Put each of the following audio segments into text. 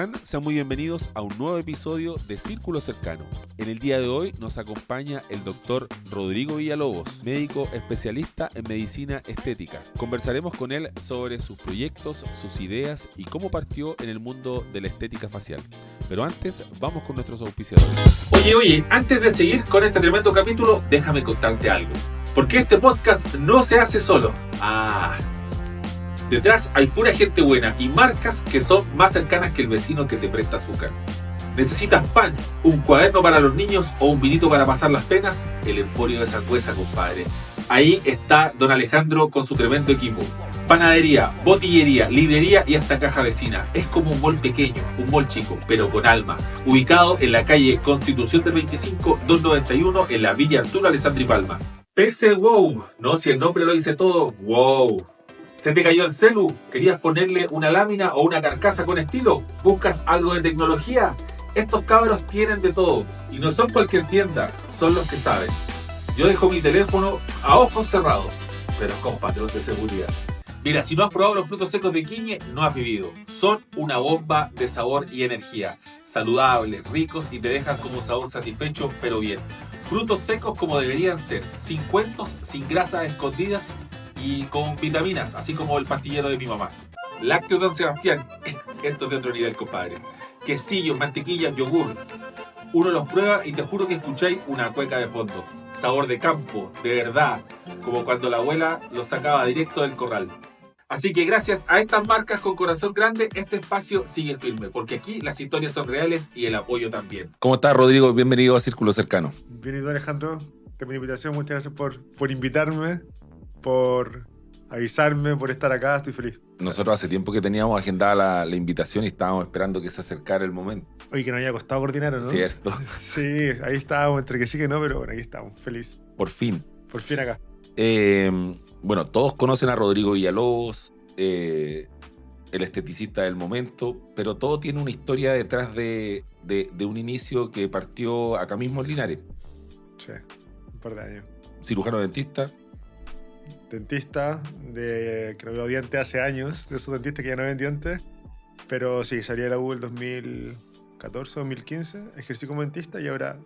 están? Sean muy bienvenidos a un nuevo episodio de Círculo Cercano. En el día de hoy nos acompaña el doctor Rodrigo Villalobos, médico especialista en medicina estética. Conversaremos con él sobre sus proyectos, sus ideas y cómo partió en el mundo de la estética facial. Pero antes, vamos con nuestros auspiciadores. Oye, antes de seguir con este tremendo capítulo, déjame contarte algo. Porque este podcast no se hace solo. Detrás hay pura gente buena y marcas que son más cercanas que el vecino que te presta azúcar. ¿Necesitas pan, un cuaderno para los niños o un vinito para pasar las penas? El Emporio de Sangüesa, compadre. Ahí está don Alejandro con su tremendo equipo. Panadería, botillería, librería y hasta caja vecina. Es como un mall pequeño, un mall chico, pero con alma. Ubicado en la calle Constitución del 25, 291 en la Villa Arturo Alessandri Palma. PC Wow. No, si el nombre lo dice todo. Wow. ¿Se te cayó el celu? ¿Querías ponerle una lámina o una carcasa con estilo? ¿Buscas algo de tecnología? Estos cabros tienen de todo. Y no son cualquier tienda, son los que saben. Yo dejo mi teléfono a ojos cerrados, pero con patrón de seguridad. Mira, si no has probado los frutos secos de Iquiñe, no has vivido. Son una bomba de sabor y energía. Saludables, ricos y te dejan como sabor satisfecho, pero bien. Frutos secos como deberían ser, sin cuentos, sin grasas escondidas y con vitaminas, así como el pastillero de mi mamá. Lácteo Don Sebastián, esto es de otro nivel, compadre. Quesillos, mantequillas, yogur. Uno los prueba y te juro que escucháis una cueca de fondo. Sabor de campo, de verdad, como cuando la abuela lo sacaba directo del corral. Así que gracias a estas marcas con corazón grande, este espacio sigue firme, porque aquí las historias son reales y el apoyo también. ¿Cómo estás, Rodrigo? Bienvenido a Círculo Cercano. Bienvenido, Alejandro. Gracias por la invitación. Muchas gracias por invitarme, por avisarme, por estar acá. Estoy feliz. Nosotros hace tiempo que teníamos agendada la invitación y estábamos esperando que se acercara el momento. Oye, que nos haya costado coordinar, ¿no? Cierto. Sí, ahí estábamos, entre que sí que no, pero bueno, aquí estamos. Feliz. Por fin. Por fin acá. Bueno, todos conocen a Rodrigo Villalobos, el esteticista del momento, pero todo tiene una historia detrás de un inicio que partió acá mismo en Linares. Sí, un par de años. Cirujano dentista. Dentista, que no veo dientes hace años, de esos dentistas que ya no ven dientes. Pero sí, salí de la U el 2014, 2015, ejercí como dentista y ahora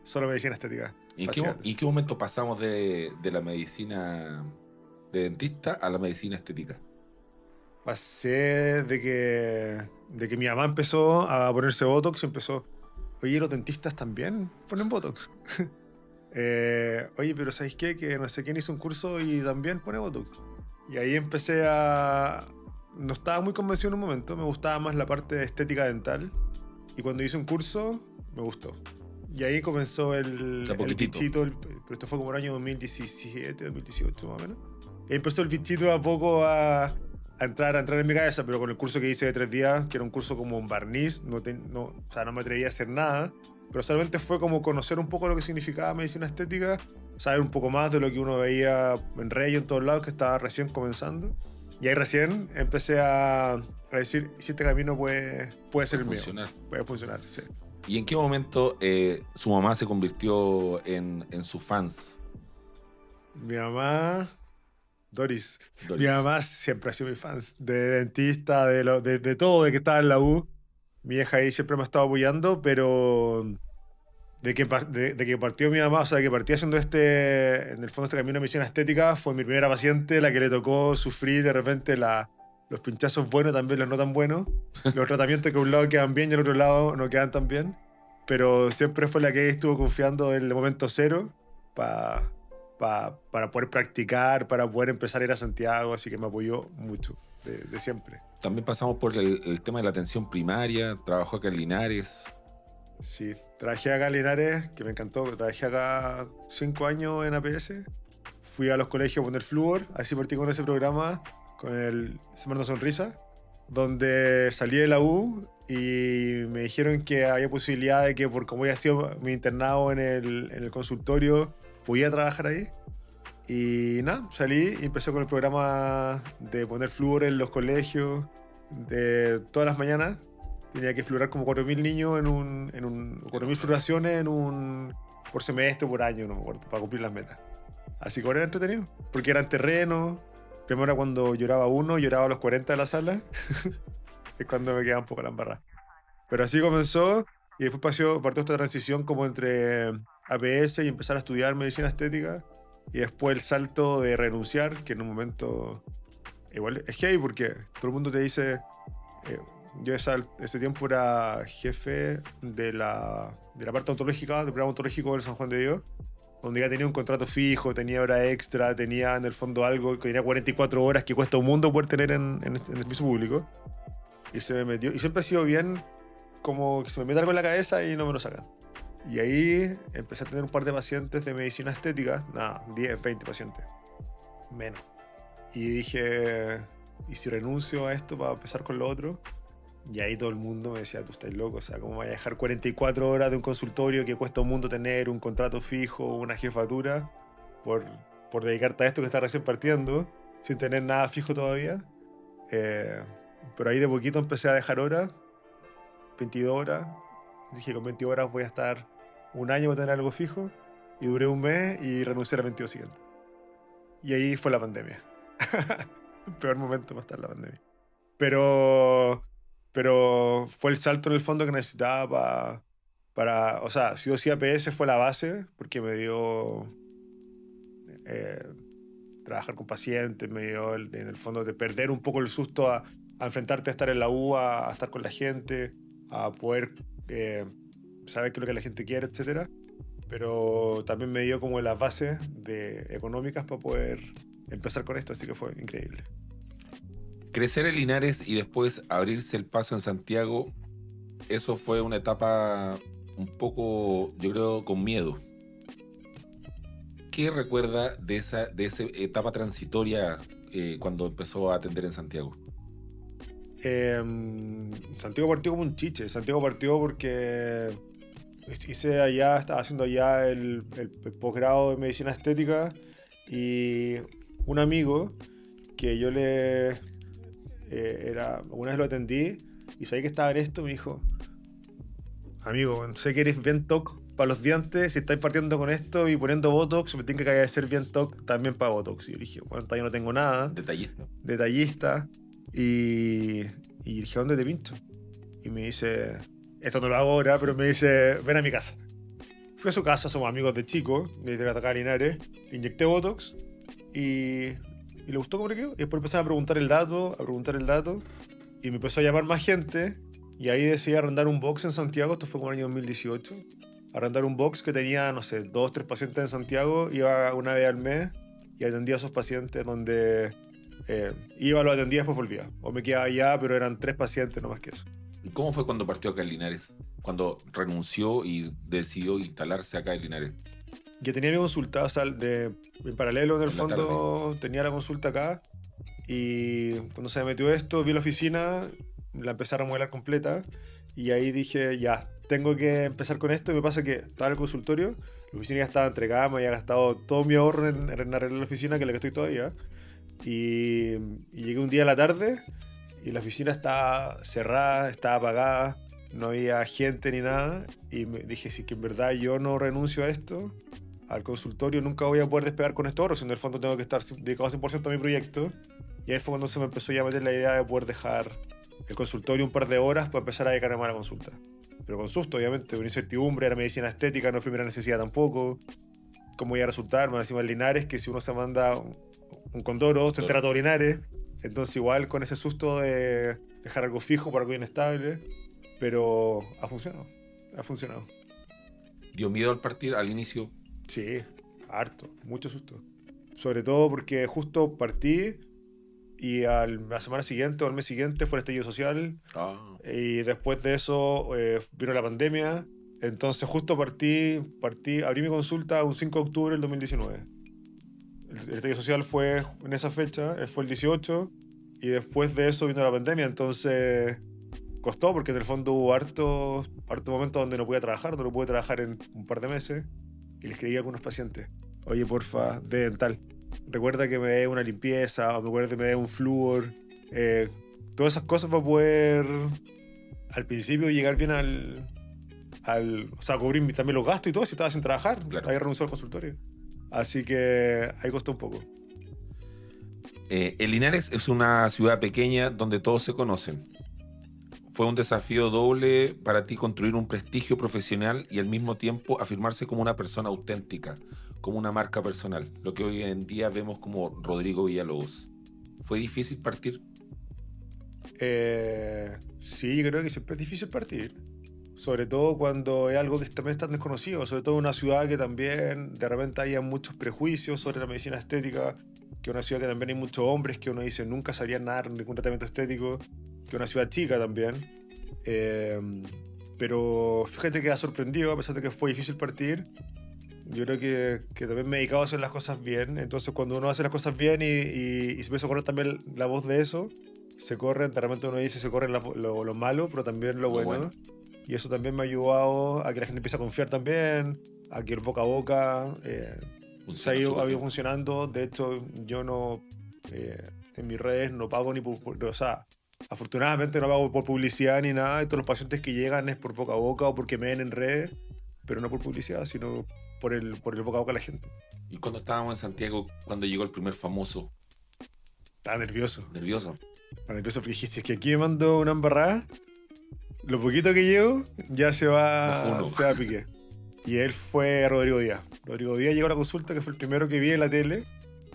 solo medicina estética. ¿Y en qué momento pasamos de la medicina de dentista a la medicina estética? Pasé de que mi mamá empezó a ponerse Botox y empezó, oye, los dentistas también ponen Botox. Oye, pero ¿sabéis qué? Que no sé quién hizo un curso y también pone Botox. Y ahí empecé no estaba muy convencido en un momento, me gustaba más la parte de estética dental. Y cuando hice un curso, me gustó. Y ahí comenzó el bichito, pero esto fue como el año 2017, 2018 más o menos. Y ahí empezó el bichito a poco a entrar en mi cabeza, pero con el curso que hice de 3 días, que era un curso como un barniz, o sea, no me atreví a hacer nada, pero solamente fue como conocer un poco lo que significaba medicina estética, saber un poco más de lo que uno veía en redes y en todos lados, que estaba recién comenzando. Y ahí recién empecé a decir, si este camino puede ser el mío. Puede funcionar, sí. ¿Y en qué momento su mamá se convirtió en sus fans? Mi mamá... Doris. Mi mamá siempre ha sido mi fan. De dentista, de todo, de que estaba en la U. Mi hija ahí siempre me ha estado apoyando, pero de que partió mi mamá, o sea, de que partí haciendo en el fondo este camino de medicina estética, fue mi primera paciente, la que le tocó sufrir de repente los pinchazos buenos, también los no tan buenos, los tratamientos que a un lado quedan bien y al otro lado no quedan tan bien, pero siempre fue la que estuvo confiando en el momento cero para poder practicar, para poder empezar a ir a Santiago, así que me apoyó mucho, de siempre. También pasamos por el tema de la atención primaria, trabajó acá en Linares. Sí, trabajé acá en Linares, que me encantó, trabajé acá 5 años en APS, fui a los colegios a poner flúor, así partí con ese programa, con el Semana Sonrisa, donde salí de la U y me dijeron que había posibilidad de que, por como había sido mi internado en el consultorio, podía trabajar ahí. Y nada, salí y empecé con el programa de poner flúor en los colegios de todas las mañanas. Tenía que fluorar como 4.000 niños 4.000 fluoraciones por semestre o por año, no me acuerdo, para cumplir las metas. Así que ahora era entretenido, porque eran terrenos. Primero cuando lloraba uno, lloraba a los 40 de la sala. Es cuando me quedaba un poco la embarrada. Pero así comenzó y después partió esta transición como entre APS y empezar a estudiar medicina estética. Y después el salto de renunciar, que en un momento igual es heavy porque todo el mundo te dice... yo ese tiempo era jefe de la parte ontológica, del programa ontológico del San Juan de Dios, donde ya tenía un contrato fijo, tenía hora extra, tenía en el fondo algo que tenía 44 horas que cuesta un mundo poder tener en el servicio público. Y se me metió, y siempre ha sido bien como que se me mete algo en la cabeza y no me lo sacan. Y ahí empecé a tener un par de pacientes de medicina estética, nada, 10, 20 pacientes, menos. Y dije, ¿y si renuncio a esto para empezar con lo otro? Y ahí todo el mundo me decía, tú estás loco, o sea, ¿cómo vas a dejar 44 horas de un consultorio que cuesta un mundo tener, un contrato fijo, una jefatura, por dedicarte a esto que está recién partiendo, sin tener nada fijo todavía? Pero ahí de poquito empecé a dejar horas, 22 horas. Dije, con 20 horas voy a estar un año para tener algo fijo. Y duré un mes y renuncié a la 22 siguiente. Y ahí fue la pandemia. El peor momento para estar la pandemia. Pero fue el salto en el fondo que necesitaba para o sea, sí o sí APS fue la base, porque me dio trabajar con pacientes, me dio en el fondo de perder un poco el susto a enfrentarte a estar en la U, a estar con la gente, a poder saber qué es lo que la gente quiere, etc. Pero también me dio como las bases económicas para poder empezar con esto, así que fue increíble. Crecer en Linares y después abrirse el paso en Santiago, eso fue una etapa un poco, yo creo, con miedo. ¿Qué recuerda de esa etapa transitoria cuando empezó a atender en Santiago? Santiago partió como un chiche. Santiago partió porque estaba haciendo allá el posgrado de medicina estética y un amigo que yo una vez lo atendí y sabía que estaba en esto, me dijo, amigo, sé que eres bien TOC para los dientes, si estáis partiendo con esto y poniendo Botox, me tiene que hacer bien TOC también para Botox. Y yo dije, bueno, todavía no tengo nada. Detallista. Y dije, ¿dónde te pinto? Y me dice, esto no lo hago ahora, pero me dice, ven a mi casa. Fui a su casa, somos amigos de chico, de acá Linares, le inyecté Botox y le gustó cómo le quedó. Y después empecé a preguntar el dato, y me empezó a llamar más gente. Y ahí decidí arrendar un box en Santiago, esto fue como el año 2018. Arrendar un box que tenía, no sé, 2 o 3 pacientes en Santiago, iba una vez al mes y atendía a esos pacientes donde iba, los atendía y después volvía. O me quedaba allá, pero eran 3 pacientes, no más que eso. ¿Y cómo fue cuando partió acá en Linares? Cuando renunció y decidió instalarse acá en Linares. Ya tenía mi consulta, o sea, en paralelo en el fondo tenía la consulta acá. Y cuando se me metió esto, vi la oficina, la empecé a remodelar completa. Y ahí dije, ya, tengo que empezar con esto. Y me pasa que estaba en el consultorio, la oficina ya estaba entregada, me había gastado todo mi ahorro en arreglar la oficina, que es la que estoy todavía. Y llegué un día a la tarde y la oficina estaba cerrada, estaba apagada, no había gente ni nada. Y me dije, si que en verdad yo no renuncio a esto, al consultorio, nunca voy a poder despegar con esto ahorro, si en el fondo tengo que estar dedicado 100% a mi proyecto. Y ahí fue cuando se me empezó ya a meter la idea de poder dejar el consultorio un par de horas para empezar a dedicarme a la consulta. Pero con susto, obviamente, una incertidumbre, era medicina estética, no es primera necesidad tampoco. ¿Cómo iba a resultar? Más encima en Linares, que si uno se manda un condoro, se entera todo Linares. Entonces igual con ese susto de dejar algo fijo para algo inestable. Pero ha funcionado. ¿Dio miedo al partir, al inicio? Sí, harto, mucho susto. Sobre todo porque justo partí y la semana siguiente o al mes siguiente fue el estallido social. Y después de eso vino la pandemia. Entonces justo abrí mi consulta un 5 de octubre del 2019. El estallido social fue en esa fecha, fue el 18. Y después de eso vino la pandemia. Entonces costó porque en el fondo hubo harto momentos donde no pude trabajar en un par de meses. Y le escribí a algunos pacientes, oye, porfa, de dental, recuerda que me dé una limpieza, o recuerda que me dé un flúor, todas esas cosas para poder al principio llegar bien o sea, cubrir también los gastos y todo, si estaba sin trabajar, claro. Ahí renunció al consultorio. Así que ahí costó un poco. El Linares es una ciudad pequeña donde todos se conocen. fue un desafío doble para ti construir un prestigio profesional y al mismo tiempo afirmarse como una persona auténtica, como una marca personal, lo que hoy en día vemos como Rodrigo Villalobos. ¿Fue difícil partir? Sí, yo creo que siempre es difícil partir. Sobre todo cuando es algo que también es tan desconocido. Sobre todo en una ciudad que también de repente haya muchos prejuicios sobre la medicina estética. Que es una ciudad que también hay muchos hombres que uno dice nunca sabrían nada de ningún tratamiento estético. Que es una ciudad chica también. Pero fíjate que ha sorprendido, a pesar de que fue difícil partir. Yo creo que también me he dedicado a hacer las cosas bien. Entonces cuando uno hace las cosas bien y se empieza a correr también la voz de eso, se corren, de repente uno dice se corre lo malo, pero también lo bueno. Y eso también me ha ayudado a que la gente empiece a confiar también, a que el boca a boca se ha ido funcionando. De hecho, yo no en mis redes no pago ni o sea, afortunadamente no pago por publicidad ni nada. Todos los pacientes que llegan es por boca a boca o porque me ven en redes, pero no por publicidad, sino por el boca a boca de la gente. Y cuando estábamos en Santiago, cuando llegó el primer famoso, Estaba nervioso. nervioso. Estaba nervioso porque dijiste, es que aquí me mando una embarrada, lo poquito que llevo ya se va a pique. Y él fue Rodrigo Díaz. Rodrigo Díaz llegó a la consulta, que fue el primero que vi en la tele.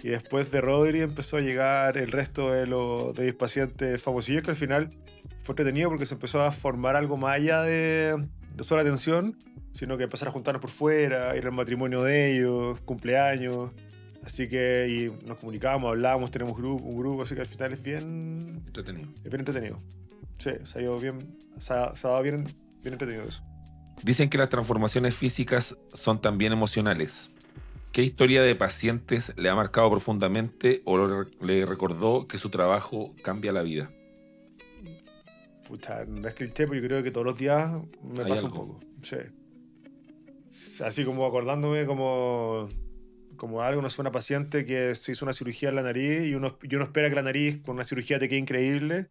Y después de Rodri empezó a llegar el resto de mis pacientes famosillos, que al final fue entretenido porque se empezó a formar algo más allá de solo atención, sino que empezaron a juntarnos por fuera, ir al matrimonio de ellos, cumpleaños. Así que y nos comunicábamos, hablábamos, tenemos un grupo, así que al final es bien Entretenido. Es bien entretenido. Sí, se ha ido bien, se ha dado bien entretenido eso. Dicen que las transformaciones físicas son también emocionales. ¿Qué historia de pacientes le ha marcado profundamente o le recordó que su trabajo cambia la vida? Puta, no es cliché, pero yo creo que todos los días me pasa algo? un poco. Sí. Así como acordándome como algo, no sé, una paciente que se hizo una cirugía en la nariz y uno espera que la nariz con una cirugía te quede increíble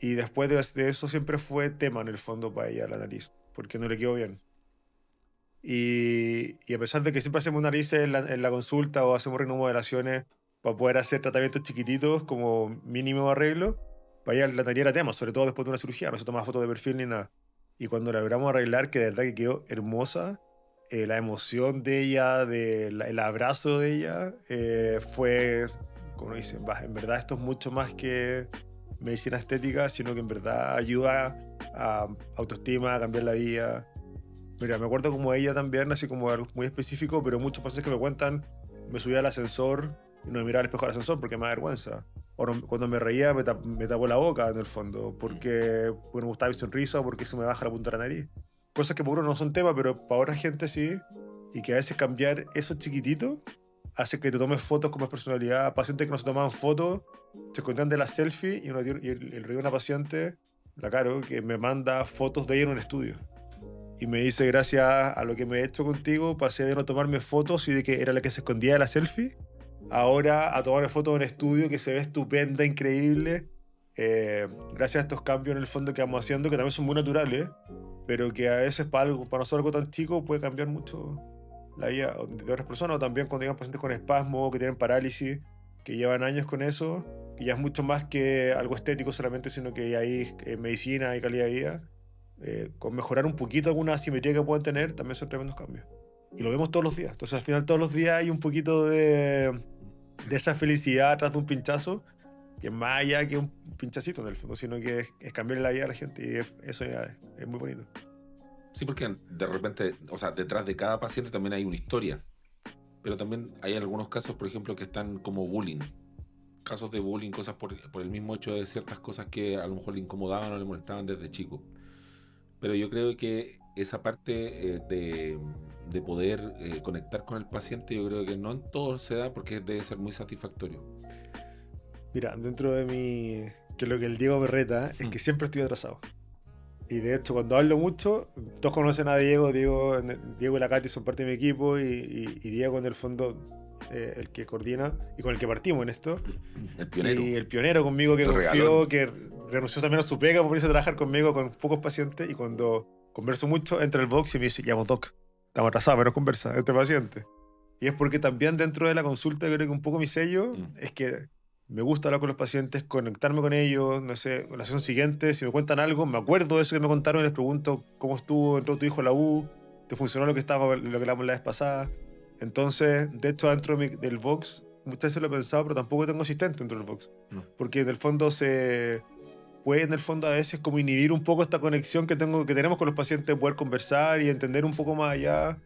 y después de eso siempre fue tema en el fondo para ella la nariz, porque no le quedó bien. Y a pesar de que siempre hacemos narices en la consulta o hacemos remodelaciones para poder hacer tratamientos chiquititos como mínimo arreglo, para ella la nariz era tema, sobre todo después de una cirugía, no se tomaba fotos de perfil ni nada. Y cuando la logramos arreglar, que de verdad que quedó hermosa, la emoción de ella, el abrazo de ella, fue, como dicen, en verdad esto es mucho más que medicina estética, sino que en verdad ayuda a autoestima, a cambiar la vida. Mira, me acuerdo como ella también, así como algo muy específico, pero muchos pacientes que me cuentan, me subía al ascensor y no me miraba al espejo del ascensor porque me da vergüenza. O cuando me reía me tapó la boca en el fondo, porque me gustaba mi sonrisa o porque eso me baja la punta de la nariz. Cosas que para uno no son tema, pero para otra gente sí. Y que a veces cambiar eso chiquitito hace que te tomes fotos con más personalidad. Pacientes que no se tomaban fotos se escondían de la selfie y el río de una paciente, la Caro, que me manda fotos de ella en un estudio. Y me dice, gracias a lo que me he hecho contigo, pasé de no tomarme fotos y de que era la que se escondía de la selfie, ahora a tomarme fotos en un estudio que se ve estupenda, increíble. Gracias a estos cambios en el fondo que vamos haciendo, que también son muy naturales, pero que a veces para nosotros algo tan chico puede cambiar mucho la vida de otras personas, o también cuando llegan pacientes con espasmo, que tienen parálisis, que llevan años con eso, que ya es mucho más que algo estético solamente, sino que hay medicina y calidad de vida. Con mejorar un poquito alguna asimetría que pueden tener, también son tremendos cambios. Y lo vemos todos los días. Entonces al final todos los días hay un poquito de esa felicidad tras de un pinchazo, que es más allá que un pinchacito en el fondo, sino que es cambiar la vida a la gente y eso ya es muy bonito. Sí, porque de repente, o sea, detrás de cada paciente también hay una historia. Pero también hay algunos casos, por ejemplo, que están como bullying. Casos de bullying, cosas por el mismo hecho de ciertas cosas que a lo mejor le incomodaban o le molestaban desde chico. Pero yo creo que esa parte de poder conectar con el paciente, yo creo que no en todo se da porque debe ser muy satisfactorio. Mira, dentro de que lo que el Diego me reta es que siempre estoy atrasado. Y de hecho, cuando hablo mucho, todos conocen a Diego y la Katy son parte de mi equipo y Diego en el fondo el que coordina y con el que partimos en esto. El pionero. Y el pionero conmigo que Te confió, regaló. que renunció también a su pega por irse a trabajar conmigo con pocos pacientes. Y cuando converso mucho, entra el box y me dice, ya vos doc, estamos atrasados, menos conversa entre pacientes. Y es porque también dentro de la consulta creo que un poco mi sello es que me gusta hablar con los pacientes, conectarme con ellos, no sé, en la sesión siguiente, si me cuentan algo, me acuerdo de eso que me contaron y les pregunto cómo estuvo, entró tu hijo a la U, te funcionó lo que hablamos la vez pasada. Entonces, de hecho, dentro del Vox, muchas veces lo he pensado, pero tampoco tengo asistente dentro del Vox. No. Porque en el fondo se puede, en el fondo a veces como inhibir un poco esta conexión que tenemos con los pacientes, de poder conversar y entender un poco más allá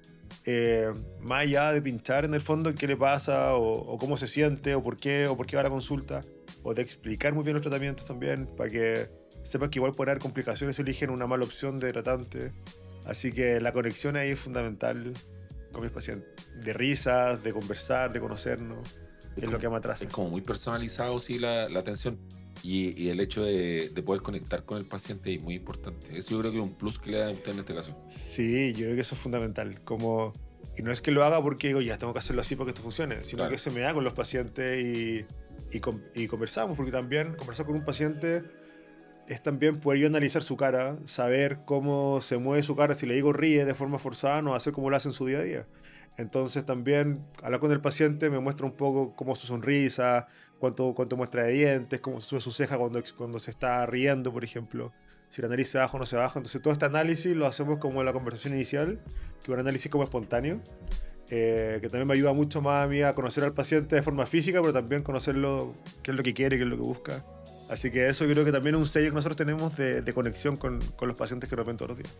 de pinchar en el fondo qué le pasa o cómo se siente o por qué va a la consulta, o de explicar muy bien los tratamientos también, para que sepan que igual puede haber complicaciones si eligen una mala opción de tratante. Así que la conexión ahí es fundamental con mis pacientes, de risas, de conversar, de conocernos, que es lo que me atrasa. Es como muy personalizado, sí, la atención. Y el hecho de poder conectar con el paciente es muy importante. Eso yo creo que es un plus que le da a usted en este caso. Sí, yo creo que eso es fundamental. Y no es que lo haga porque digo, ya tengo que hacerlo así para que esto funcione, sino Claro. que se me da con los pacientes y conversamos, porque también conversar con un paciente es también poder yo analizar su cara, saber cómo se mueve su cara. Si le digo ríe de forma forzada, no va a ser como lo hace en su día a día. Entonces también hablar con el paciente me muestra un poco cómo su sonrisa, cuánto muestra de dientes, cómo sube su ceja cuando se está riendo, por ejemplo. Si la nariz se baja o no se baja. Entonces todo este análisis lo hacemos como en la conversación inicial, que es un análisis como espontáneo, que también me ayuda mucho más a mí a conocer al paciente de forma física, pero también conocerlo, qué es lo que quiere, qué es lo que busca. Así que eso creo que también es un sello que nosotros tenemos de conexión con los pacientes que nos ven todos los días.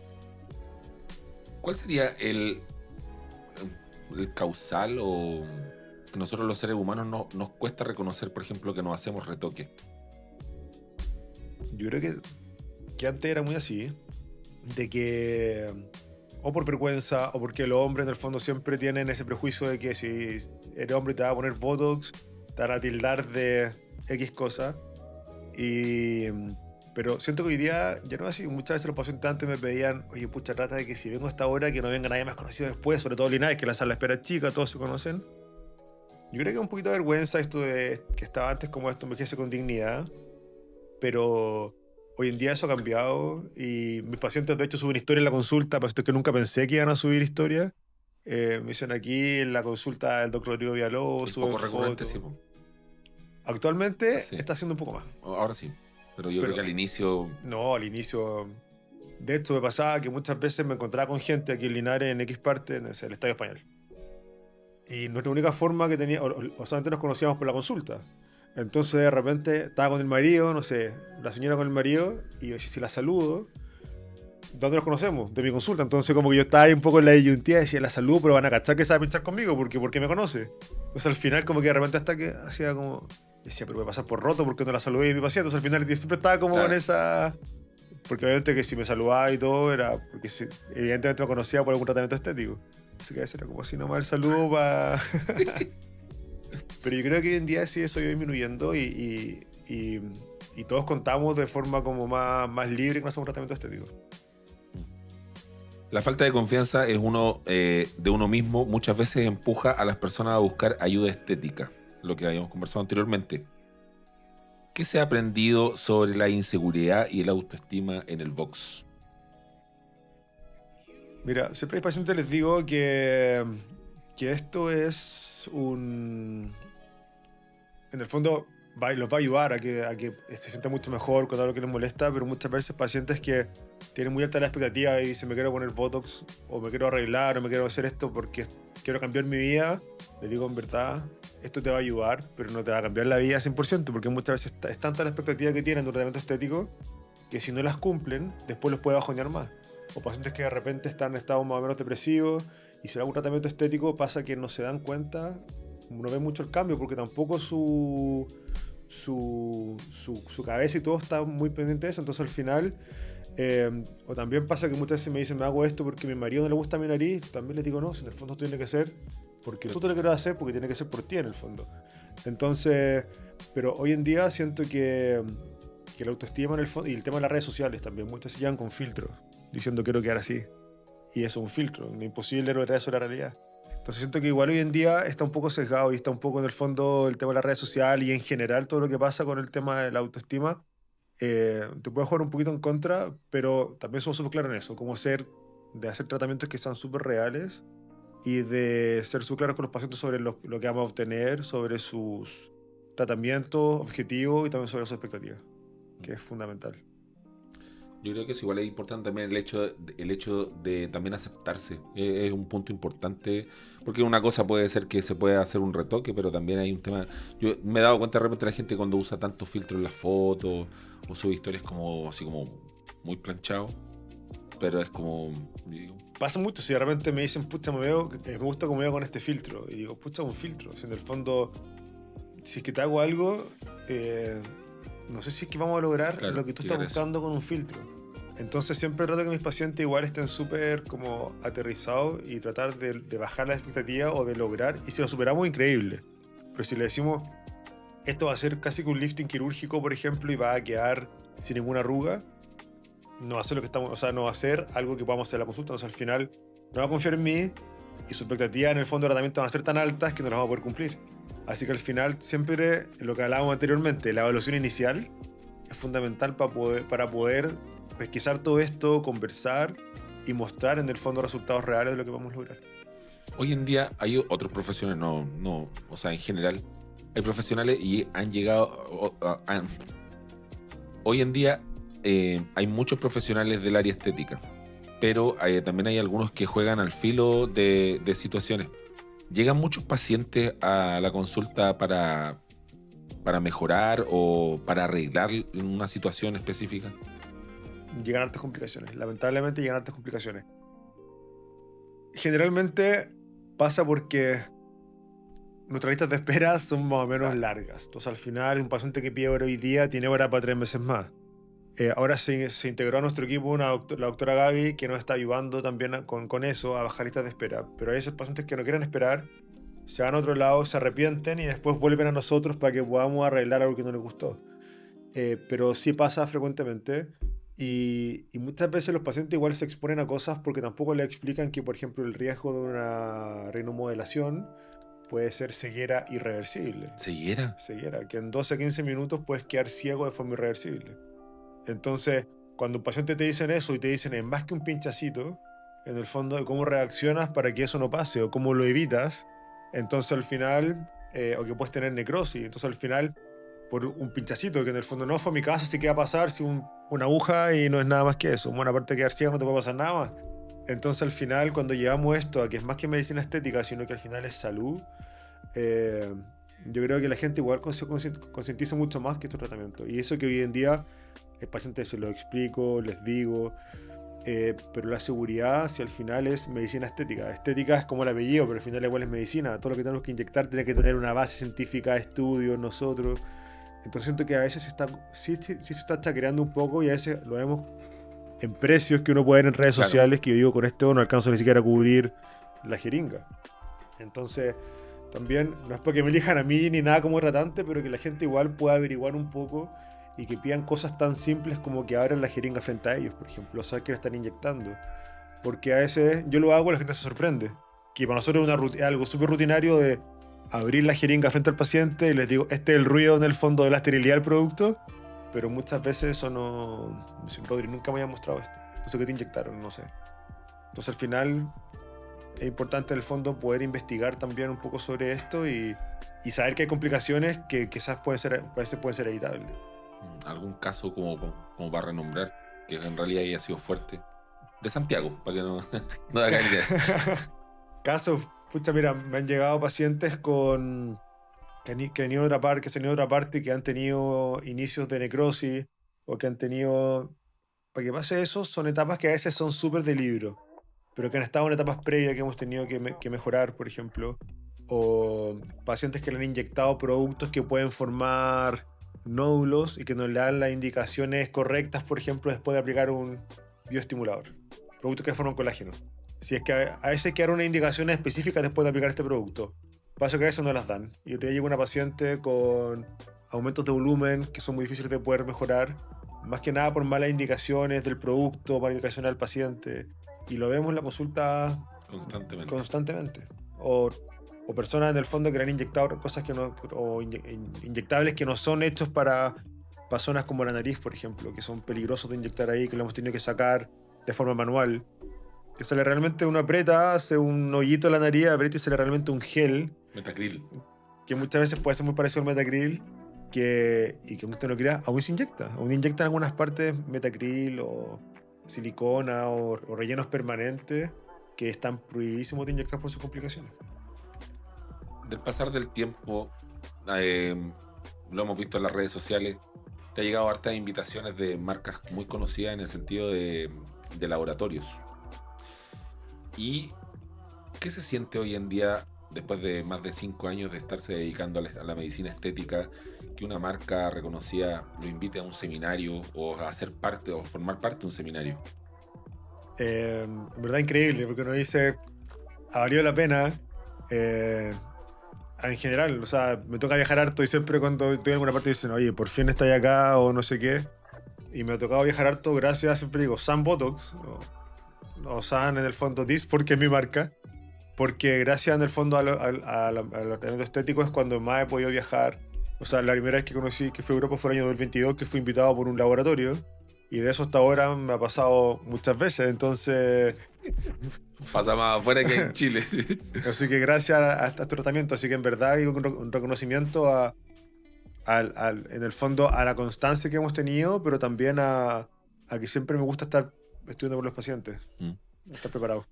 ¿Cuál sería el causal o que nosotros los seres humanos nos cuesta reconocer, por ejemplo, que nos hacemos retoque? Yo creo que antes era muy así, de que o por vergüenza o porque los hombres en el fondo siempre tienen ese prejuicio de que si eres hombre te va a poner Botox, te van a tildar de X cosa. Pero siento que hoy día ya no es así. Muchas veces los pacientes antes me pedían, oye, pucha, trata de que si vengo a esta hora que no venga nadie más conocido después, sobre todo Linares, que la sala de espera es chica, todos se conocen. Yo creo que es un poquito de vergüenza esto de que estaba antes como esto envejece con dignidad, pero hoy en día eso ha cambiado y mis pacientes de hecho suben historias en la consulta, pacientes que nunca pensé que iban a subir historias. Me dicen aquí en la consulta del doctor Rodrigo Villalobos, Es suben poco recurrente, fotos. sí, po. Actualmente Sí. está haciendo un poco más. Ahora sí. Pero yo Pero- creo que al inicio, No, al inicio. De hecho, me pasaba que muchas veces me encontraba con gente aquí en Linares, en X parte, en el Estadio Español. Y nuestra única forma que tenía, o solamente nos conocíamos por la consulta. Entonces, de repente, estaba con el marido, no sé, la señora con el marido, y yo, si la saludo, ¿de dónde nos conocemos? De mi consulta. Entonces, como que yo estaba ahí un poco en la disyuntiva, decía, la saludo, pero van a cachar que sabe pinchar conmigo, porque me conoce. Entonces, al final, como que de repente hasta que hacía como. Decía, pero voy a pasar por roto porque no la saludé a mi paciente. Entonces, al final, yo siempre estaba como Claro. con esa. Porque obviamente que si me saludaba y todo era porque evidentemente me conocía por algún tratamiento estético. Así que a veces era como así nomás el saludo para. Pero yo creo que hoy en día sí eso ha ido disminuyendo y todos contamos de forma como más libre con hacemos un tratamiento estético. la falta de confianza es de uno mismo, muchas veces empuja a las personas a buscar ayuda estética, lo que habíamos conversado anteriormente. ¿Qué se ha aprendido sobre la inseguridad y la autoestima en el box? Mira, siempre a mis pacientes les digo que esto es un. En el fondo los va a ayudar a que se sienta mucho mejor con algo que les molesta, pero muchas veces pacientes que tienen muy alta la expectativa y dicen me quiero poner Botox o me quiero arreglar o me quiero hacer esto porque quiero cambiar mi vida, les digo en verdad, esto te va a ayudar, pero no te va a cambiar la vida 100% porque muchas veces es tanta la expectativa que tienen de un tratamiento estético que si no las cumplen, después los puede bajonear más. O pacientes que de repente están en estado más o menos depresivos y si le hago un tratamiento estético pasa que no se dan cuenta, no ven mucho el cambio porque tampoco su cabeza y todo está muy pendiente de eso. Entonces al final, o también pasa que muchas veces me dicen me hago esto porque a mi marido no le gusta mi nariz, también les digo no, si en el fondo tiene que ser porque tú te lo quieres hacer porque tiene que ser por ti en el fondo. Entonces, pero hoy en día siento que la autoestima en el fondo y el tema de las redes sociales también, muchas se llevan con filtros diciendo quiero quedar así y eso es un filtro, es imposible lograr eso en la realidad. Entonces siento que igual hoy en día está un poco sesgado y está un poco en el fondo el tema de las redes sociales y en general todo lo que pasa con el tema de la autoestima te puede jugar un poquito en contra, pero también somos súper claros en eso, como de hacer tratamientos que sean súper reales y de ser súper claros con los pacientes sobre lo que vamos a obtener, sobre sus tratamiento objetivo y también sobre sus expectativas, que es fundamental. Yo creo que es igual es importante también el hecho de también aceptarse. Es un punto importante, porque una cosa puede ser que se pueda hacer un retoque, pero también hay un tema. Yo me he dado cuenta de repente la gente cuando usa tantos filtros en las fotos o sube historias como así como muy planchado, pero es como digo, Pasa mucho, si de repente me dicen, pucha, me gusta cómo veo con este filtro. Y digo, pucha, un filtro. Si en el fondo, si es que te hago algo, no sé si es que vamos a lograr claro, lo que tú llegar estás a eso. buscando con un filtro. Entonces siempre trato que mis pacientes igual estén súper como aterrizados y tratar de bajar la expectativa o de lograr. Y si lo superamos, increíble. Pero si le decimos, esto va a ser casi que un lifting quirúrgico, por ejemplo, y va a quedar sin ninguna arruga, no va a ser lo que estamos, o sea, no va a ser algo que podamos hacer en la consulta. Entonces al final no va a confiar en mí y sus expectativas en el fondo de tratamiento van a ser tan altas que no las vamos a poder cumplir. Así que al final siempre lo que hablábamos anteriormente, la evaluación inicial es fundamental para poder pesquisar todo esto, conversar y mostrar en el fondo resultados reales de lo que vamos a lograr. Hoy en día hay otros profesionales, o sea, en general, hay profesionales y han llegado. Hoy en día hay muchos profesionales del área estética, pero también hay algunos que juegan al filo de situaciones. ¿Llegan muchos pacientes a la consulta para mejorar o para arreglar una situación específica? Llegan hartas complicaciones, lamentablemente llegan hartas complicaciones. Generalmente pasa porque nuestras listas de espera son más o menos largas. Entonces al final un paciente que pide hora hoy día tiene hora para 3 meses más. Ahora se integró a nuestro equipo la doctora Gaby, que nos está ayudando también con eso, a bajar listas de espera. Pero hay esos pacientes que no quieren esperar, se van a otro lado, se arrepienten y después vuelven a nosotros para que podamos arreglar algo que no les gustó. Pero sí pasa frecuentemente y muchas veces los pacientes igual se exponen a cosas porque tampoco le explican que, por ejemplo, el riesgo de una rinomodelación puede ser ceguera irreversible. ¿Ceguera? Ceguera, que en 12 a 15 minutos puedes quedar ciego de forma irreversible. Entonces, cuando un paciente te dicen eso y te dicen es más que un pinchacito, en el fondo, cómo reaccionas para que eso no pase o cómo lo evitas, entonces al final, o que puedes tener necrosis, entonces al final, por un pinchacito, que en el fondo no fue mi caso, sí que va a pasar, si una aguja y no es nada más que eso. Bueno, aparte de quedar ciego no te puede pasar nada más. Entonces al final, cuando llevamos esto a que es más que medicina estética, sino que al final es salud, yo creo que la gente igual se concientiza mucho más que estos tratamientos. Y eso que hoy en día el paciente se lo explico, les digo, pero la seguridad, si al final es medicina estética. Estética es como el apellido, pero al final igual es medicina. Todo lo que tenemos que inyectar tiene que tener una base científica, estudios, nosotros. Entonces siento que a veces sí se está chaquereando un poco y a veces lo vemos en precios que uno puede ver en redes sociales, que yo digo, con esto no alcanzo ni siquiera a cubrir la jeringa. Entonces, también, no es porque me elijan a mí ni nada como tratante, pero que la gente igual pueda averiguar un poco y que pidan cosas tan simples como que abran la jeringa frente a ellos, por ejemplo, saber que la están inyectando. Porque a veces yo lo hago y la gente se sorprende. Que para nosotros es algo súper rutinario de abrir la jeringa frente al paciente y les digo, este es el ruido en el fondo de la esterilidad del producto, pero muchas veces eso no... Me dicen, Rodri, nunca me habían mostrado esto. Eso que te inyectaron, no sé. Entonces al final es importante en el fondo poder investigar también un poco sobre esto y saber que hay complicaciones que quizás a veces pueden ser evitables. ¿Algún caso como para renombrar que en realidad haya sido fuerte? De Santiago, para que no hagan idea. Casos, pucha, mira, me han llegado pacientes que han venido de otra parte, que se han ido de otra parte, que han tenido inicios de necrosis o que han tenido... Para que pase eso, son etapas que a veces son súper de libro, pero que han estado en etapas previas que hemos tenido que mejorar, por ejemplo. O pacientes que le han inyectado productos que pueden formar nódulos y que no le dan las indicaciones correctas, por ejemplo, después de aplicar un bioestimulador. Productos que forman colágeno. Si es que a veces hay que dar una indicación específica después de aplicar este producto. Pasa que a veces no las dan. Y te llega una paciente con aumentos de volumen que son muy difíciles de poder mejorar, más que nada por malas indicaciones del producto, malas indicaciones del paciente. Y lo vemos en la consulta constantemente. O personas en el fondo que le han inyectado cosas que no, o inyectables que no son hechos para zonas como la nariz, por ejemplo, que son peligrosos de inyectar ahí, que lo hemos tenido que sacar de forma manual. Que sale realmente, uno aprieta, hace un hoyito en la nariz, aprieta y sale realmente un gel. Metacril. que muchas veces puede ser muy parecido al Metacril, y que aunque usted no crea, aún se inyecta. Aún inyectan algunas partes Metacril o silicona o rellenos permanentes que están prohibidísimos de inyectar por sus complicaciones. Del pasar del tiempo, lo hemos visto en las redes sociales, te ha llegado hartas invitaciones de marcas muy conocidas en el sentido de laboratorios. ¿Y qué se siente hoy en día, después de más de 5 años de estarse dedicando a la medicina estética, que una marca reconocida lo invite a un seminario o a ser parte o formar parte de un seminario? En verdad increíble, porque uno dice, ha valido la pena. En general, o sea, me toca viajar harto y siempre cuando estoy en alguna parte dicen, oye, por fin estáis acá o no sé qué. Y me ha tocado viajar harto gracias, siempre digo, Sun Botox o Sun en el fondo Dis, porque es mi marca. Porque gracias en el fondo a los tratamientos estéticos es cuando más he podido viajar. O sea, la primera vez que conocí que fui a Europa fue el año 2022, que fui invitado por un laboratorio. Y de eso hasta ahora me ha pasado muchas veces. Entonces, Pasa más afuera que en Chile. así que gracias a este tratamiento. Así que en verdad hay un reconocimiento en el fondo a la constancia que hemos tenido, pero también a que siempre me gusta estar estudiando con los pacientes. Estar preparado.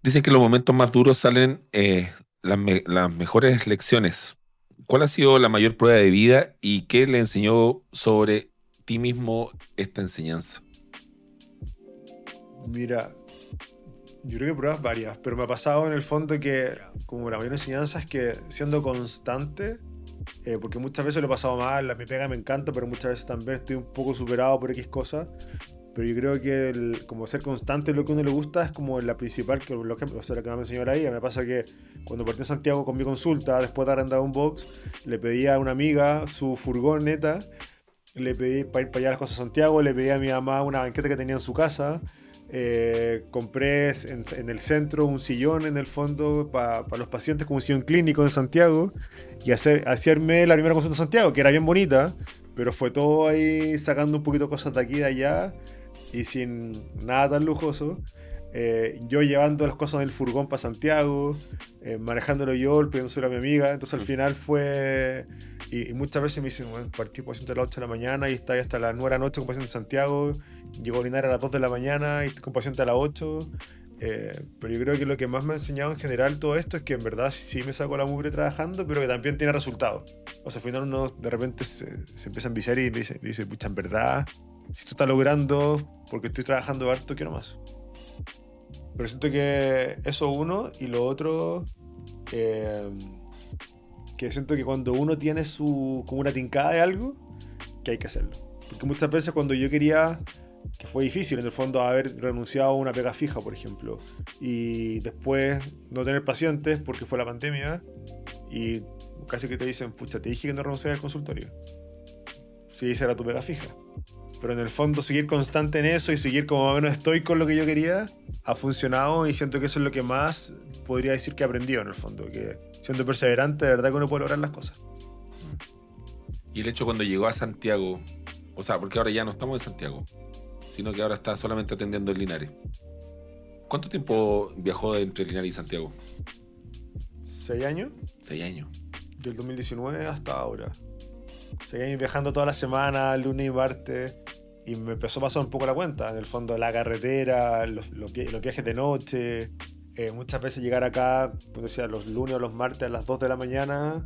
Dicen que en los momentos más duros salen las mejores lecciones. ¿Cuál ha sido la mayor prueba de vida y qué le enseñó sobre ti mismo esta enseñanza? Mira, yo creo que pruebas varias, pero me ha pasado en el fondo que como la mayor enseñanza es que siendo constante, porque muchas veces lo he pasado mal, mi pega me encanta, pero muchas veces también estoy un poco superado por X cosas. Pero yo creo que como ser constante en lo que a uno le gusta es como la principal, o sea, lo que me enseñó la IA. Me pasa que cuando partí a Santiago con mi consulta, después de arrendar un box, le pedí a una amiga su furgoneta, le pedí para ir para allá a las cosas a Santiago, le pedí a mi mamá una banqueta que tenía en su casa, compré en el centro un sillón en el fondo para los pacientes, como un sillón clínico en Santiago, y hacerme la primera consulta en Santiago, que era bien bonita, pero fue todo ahí sacando un poquito cosas de aquí y de allá y sin nada tan lujoso. Yo llevando las cosas en el furgón para Santiago, manejándolo yo, pidiéndoselo a mi amiga. Entonces al final fue... Y muchas veces me dicen, bueno, partí paciente a las 8 de la mañana y está ahí hasta las 9 de la noche con paciente en Santiago. Llego a orinar a las 2 de la mañana y estoy con paciente a las 8. Pero yo creo que lo que más me ha enseñado en general todo esto es que en verdad sí me saco la mugre trabajando, pero que también tiene resultados. O sea, al final uno de repente se empieza a enviciar y me dice, pucha, en verdad, si tú estás logrando, porque estoy trabajando harto, quiero más. Pero siento que eso uno, y lo otro, que siento que cuando uno tiene como una tincada de algo, que hay que hacerlo. Porque muchas veces cuando yo quería, que fue difícil en el fondo haber renunciado a una pega fija, por ejemplo, y después no tener pacientes porque fue la pandemia, y casi que te dicen, pucha, te dije que no renunciara al consultorio. Si esa era tu pega fija. Pero en el fondo seguir constante en eso y seguir como más o menos estoico con lo que yo quería, ha funcionado y siento que eso es lo que más podría decir que he aprendido en el fondo, que siendo perseverante de verdad que uno puede lograr las cosas. Y el hecho cuando llegó a Santiago, o sea, porque ahora ya no estamos en Santiago, sino que ahora está solamente atendiendo en Linares. ¿Cuánto tiempo viajó entre Linares y Santiago? 6 años. 6 años. Del 2019 hasta ahora. 6 años viajando toda la semana, lunes y martes. Y me empezó a pasar un poco la cuenta. En el fondo, la carretera, los viajes de noche. Muchas veces llegar acá, pues decía, los lunes o los martes a las 2 de la mañana,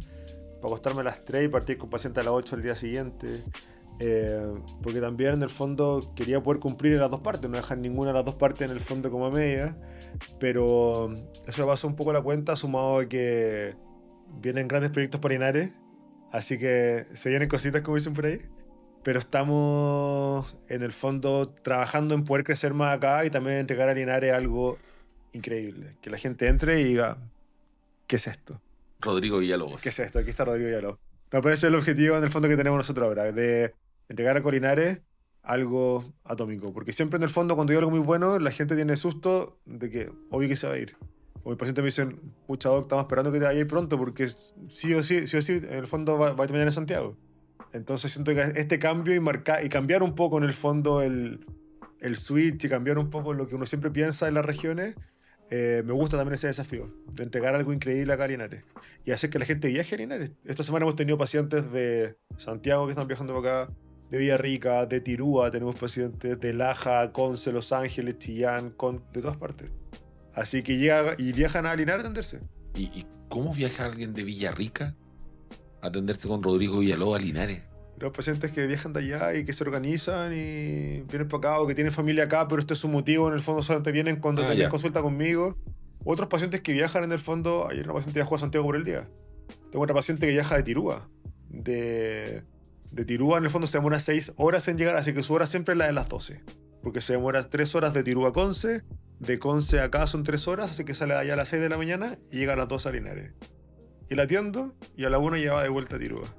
para acostarme a las 3 y partir con paciente a las 8 el día siguiente. Porque también en el fondo quería poder cumplir en las dos partes, no dejar ninguna de las dos partes en el fondo como a media. Pero eso me pasó un poco la cuenta, sumado a que vienen grandes proyectos para Linares. Así que se vienen cositas, como dicen por ahí. Pero estamos en el fondo trabajando en poder crecer más acá y también entregar a Linares algo increíble. Que la gente entre y diga, ¿qué es esto? Rodrigo Villalobos. ¿Qué es esto? Aquí está Rodrigo Villalobos. No, pero ese es el objetivo en el fondo que tenemos nosotros ahora, de entregar a Linares algo atómico. Porque siempre en el fondo cuando digo algo muy bueno, la gente tiene susto de que obvio que se va a ir. O mis pacientes me dicen, pucha doc, estamos esperando que te vayas pronto porque sí o sí, en el fondo va a terminar en Santiago. Entonces siento que este cambio y cambiar un poco en el fondo el switch y cambiar un poco lo que uno siempre piensa en las regiones, Me gusta también ese desafío de entregar algo increíble acá a Linares y hacer que la gente viaje a Linares. Esta semana hemos tenido pacientes de Santiago que están viajando para acá, de Villarrica, de Tirúa tenemos pacientes, de Laja, Conce, Los Ángeles, Chillán, de todas partes. Así que viajan a Linares a atenderse. ¿Y cómo viaja alguien de Villarrica a atenderse con Rodrigo Villalobos a Linares? Los pacientes que viajan de allá y que se organizan y vienen para acá o que tienen familia acá, pero este es su motivo, en el fondo solamente vienen cuando tienen consulta conmigo. Otros pacientes que viajan en el fondo, ayer una paciente viajó a Santiago por el día. Tengo otra paciente que viaja de Tirúa. De Tirúa en el fondo se demora 6 horas en llegar, así que su hora siempre es la de las 12. Porque se demora 3 horas de Tirúa a Conce, de Conce acá son 3 horas, así que sale de allá a las 6 de la mañana y llega a las 12 a Linares. Y la atiendo y a la 1 ya va de vuelta a Tirúa.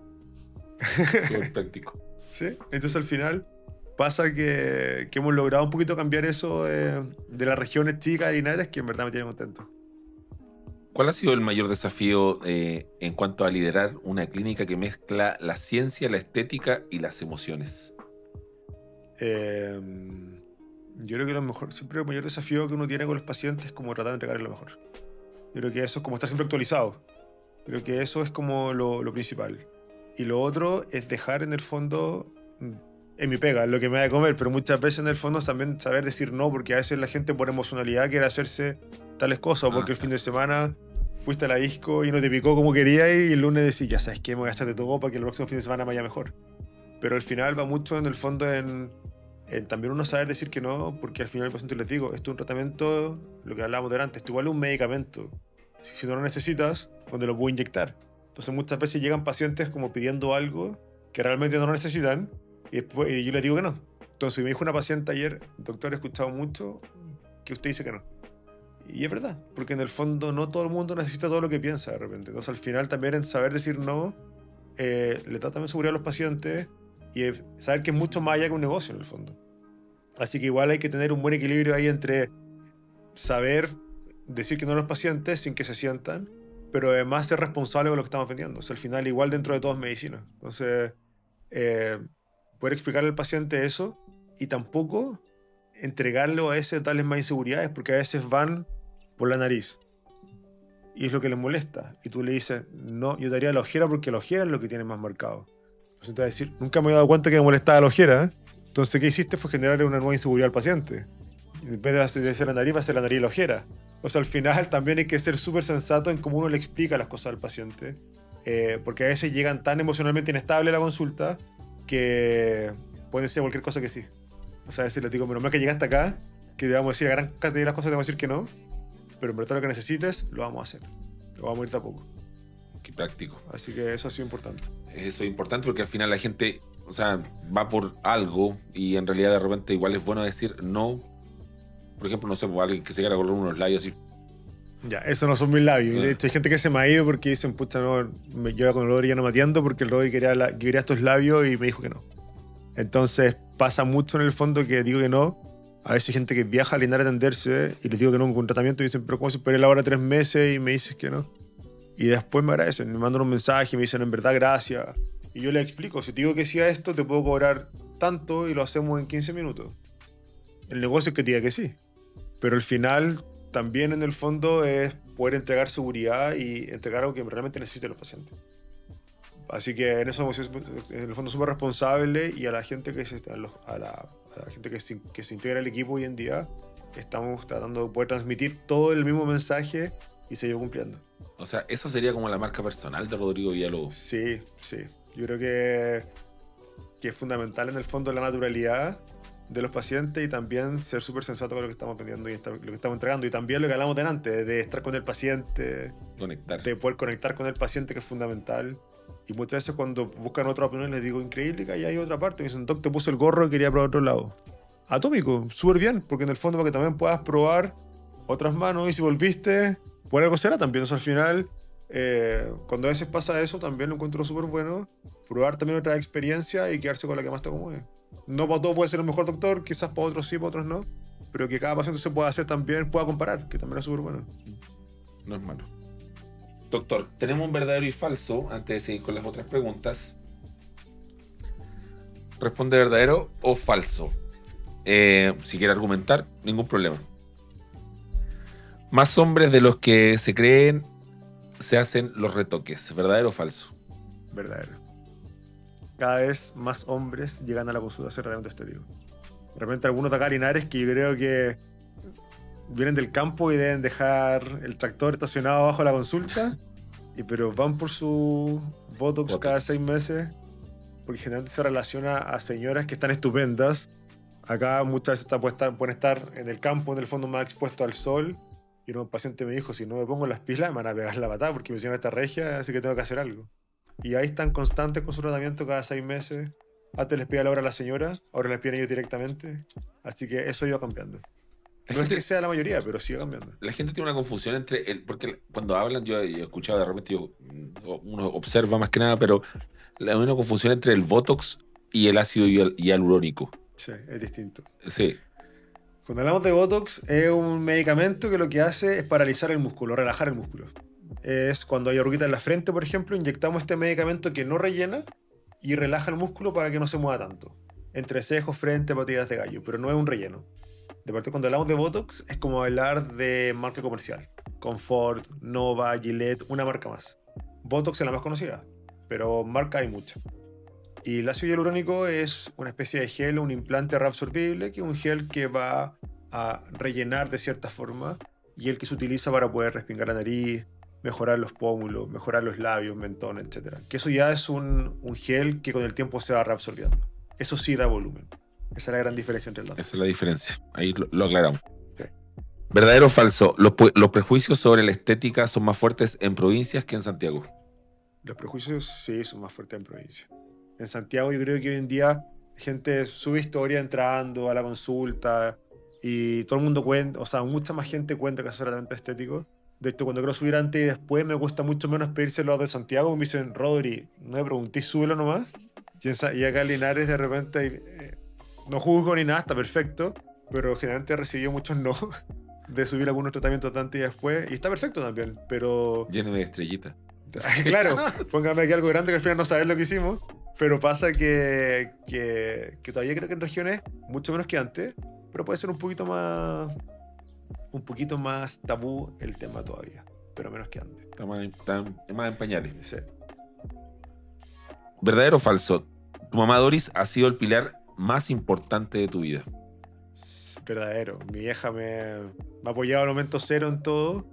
Súper práctico. ¿Sí? Entonces al final pasa que hemos logrado un poquito cambiar eso de las regiones chicas de Linares, que en verdad me tiene contento. ¿Cuál ha sido el mayor desafío en cuanto a liderar una clínica que mezcla la ciencia, la estética y las emociones? Yo creo que siempre el mayor desafío que uno tiene con los pacientes es como tratar de entregarles lo mejor. Yo creo que eso es como estar siempre actualizado. Creo que eso es como lo principal. Y lo otro es dejar en el fondo, en mi pega, lo que me va a comer, pero muchas veces en el fondo también saber decir no, porque a veces la gente por emocionalidad quiere hacerse tales cosas, porque el fin de semana fuiste a la disco y no te picó como querías y el lunes decís, ya sabes qué, me voy a hacer de todo para que el próximo fin de semana me vaya mejor. Pero al final va mucho en el fondo en también uno saber decir que no, porque al final el paciente les digo, esto es un tratamiento, lo que hablábamos de antes, esto igual es un medicamento. Si no lo necesitas, ¿dónde lo puedo inyectar? Entonces muchas veces llegan pacientes como pidiendo algo que realmente no lo necesitan y yo les digo que no. Entonces me dijo una paciente ayer, doctor, he escuchado mucho que usted dice que no. Y es verdad, porque en el fondo no todo el mundo necesita todo lo que piensa de repente. Entonces al final también en saber decir no, le da también seguridad a los pacientes y saber que es mucho más allá que un negocio en el fondo. Así que igual hay que tener un buen equilibrio ahí entre saber decir que no a los pacientes sin que se sientan, pero además ser responsable de lo que estamos vendiendo. O sea, al final igual dentro de todo es medicina. Entonces, poder explicarle al paciente eso y tampoco entregarle a veces darles más inseguridades, porque a veces van por la nariz y es lo que les molesta. Y tú le dices, no, yo te daría la ojera porque la ojera es lo que tiene más marcado. El paciente va a decir, nunca me he dado cuenta que me molestaba la ojera, ¿eh? Entonces, ¿qué hiciste? Fue generarle una nueva inseguridad al paciente. Y en vez de hacer la nariz, va a hacer la nariz y la ojera. O sea, al final también hay que ser súper sensato en cómo uno le explica las cosas al paciente. Porque a veces llegan tan emocionalmente inestables a la consulta que pueden ser cualquier cosa que sí. O sea, a veces les digo, menos mal que llegaste acá, que te vamos a decir la gran cantidad de las cosas, te vamos a decir que no, pero en verdad lo que necesites, lo vamos a hacer. Lo vamos a ir de a poco. Qué práctico. Así que eso ha sido importante. Eso es importante porque al final la gente, o sea, va por algo y en realidad de repente igual es bueno decir no. Por ejemplo, no sé, alguien que se quiera colocar unos labios así. Ya, eso no son mis labios. De hecho, hay gente que se me ha ido porque dicen, pucha, no, me lleva con el Rodri y ya no me atiendo porque el Rodri quería estos labios y me dijo que no. Entonces, pasa mucho en el fondo que digo que no. A veces hay gente que viaja a Linares a atenderse y les digo que no con un tratamiento y dicen, pero ¿cómo se esperé la hora 3 meses y me dices que no? Y después me agradecen, me mandan un mensaje y me dicen, en verdad, gracias. Y yo les explico, si te digo que sí a esto, te puedo cobrar tanto y lo hacemos en 15 minutos. El negocio es que te diga que sí. Pero al final, también en el fondo, es poder entregar seguridad y entregar algo que realmente necesiten los pacientes. Así que en eso, en el fondo, súper responsable y a la gente que se integra al equipo hoy en día, estamos tratando de poder transmitir todo el mismo mensaje y seguir cumpliendo. O sea, eso sería como la marca personal de Rodrigo Villalobos. Sí. Yo creo que es fundamental en el fondo la naturalidad de los pacientes y también ser súper sensato con lo que estamos vendiendo y lo que estamos entregando. Y también lo que hablamos delante, de estar con el paciente, Conectar. de poder conectar con el paciente, que es fundamental. Y muchas veces cuando buscan otra opinión les digo, increíble que ahí hay otra parte. Me dicen, doc, te puse el gorro y quería probar otro lado. Atómico, súper bien, porque en el fondo para que también puedas probar otras manos y si volviste, por algo será también. O sea, al final, cuando a veces pasa eso, también lo encuentro súper bueno. Probar también otra experiencia y quedarse con la que más te acomode. No para todos puede ser el mejor doctor, quizás para otros sí, para otros no. Pero que cada paciente se pueda hacer también, pueda comparar, que también es súper bueno. No es malo. Doctor, tenemos un verdadero y falso antes de seguir con las otras preguntas. Responde verdadero o falso. Si quiere argumentar, ningún problema. Más hombres de los que se creen se hacen los retoques. ¿Verdadero o falso? Verdadero. Cada vez más hombres llegan a la consulta a hacer tratamiento estético. De repente algunos de acá Linares que yo creo que vienen del campo y deben dejar el tractor estacionado abajo de la consulta, pero van por su Botox cada 6 meses, porque generalmente se relaciona a señoras que están estupendas. Acá muchas veces pueden estar en el campo, en el fondo más expuesto al sol. Y un paciente me dijo, si no me pongo las pilas me van a pegar la patada porque me hicieron esta regia, así que tengo que hacer algo. Y ahí están constantes con su tratamiento cada 6 meses. Antes les pedía la hora a la señora, ahora les piden ellos directamente. Así que eso ha ido cambiando. No es que sea la mayoría, pero sigue cambiando. La gente tiene una confusión entre porque cuando hablan, yo he escuchado de repente, uno observa más que nada, pero hay una confusión entre el Botox y el ácido hialurónico. Sí, es distinto. Sí. Cuando hablamos de Botox, es un medicamento que lo que hace es paralizar el músculo, relajar el músculo. Es cuando hay arruguitas en la frente, por ejemplo, inyectamos este medicamento que no rellena y relaja el músculo para que no se mueva tanto. Entre cejo, frente, patillas de gallo, pero no es un relleno. De parte, cuando hablamos de Botox, es como hablar de marca comercial. Comfort, Nova, Gillette, una marca más. Botox es la más conocida, pero marca hay muchas. Y el ácido hialurónico es una especie de gel, un implante reabsorbible, que es un gel que va a rellenar de cierta forma y el que se utiliza para poder respingar la nariz, mejorar los pómulos, mejorar los labios, mentón, etc. Que eso ya es un gel que con el tiempo se va reabsorbiendo. Eso sí da volumen. Esa es la gran diferencia entre los dos. Esa es la diferencia. Ahí lo aclaramos. Sí. ¿Verdadero o falso? Los prejuicios sobre la estética son más fuertes en provincias que en Santiago. Los prejuicios sí son más fuertes en provincia. En Santiago yo creo que hoy en día gente sube historia entrando a la consulta y todo el mundo cuenta, o sea, mucha más gente cuenta que hace tratamiento estético. De hecho, cuando quiero subir antes y después me gusta mucho menos pedírselo de Santiago. Me dicen, Rodri, no me pregunté, súbelo nomás. Y acá en Linares de repente, no juzgo ni nada, está perfecto, pero generalmente he recibido muchos no de subir algunos tratamientos antes y después. Y está perfecto también, pero... Lleno de estrellitas. Claro, póngame aquí algo grande que al final no sabes lo que hicimos. Pero pasa que todavía creo que en regiones, mucho menos que antes, pero puede ser un poquito más tabú el tema todavía, pero menos que antes. Está más en pañales. Sí. ¿Verdadero o falso? Tu mamá Doris ha sido el pilar más importante de tu vida. Verdadero. Mi vieja me ha apoyado al momento cero en todo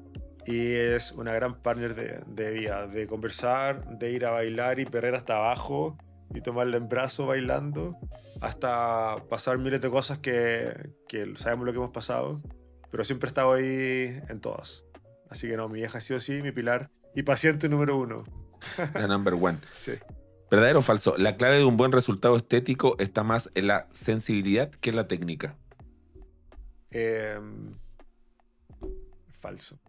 y es una gran partner de vida, de conversar, de ir a bailar y perder hasta abajo y tomarla en brazos bailando, hasta pasar miles de cosas que sabemos lo que hemos pasado, pero siempre he estado ahí en todas. Así que no, mi vieja ha sido sí mi pilar y paciente número 1. La number one. Sí. ¿Verdadero o falso? La clave de un buen resultado estético está más en la sensibilidad que en la técnica. Falso.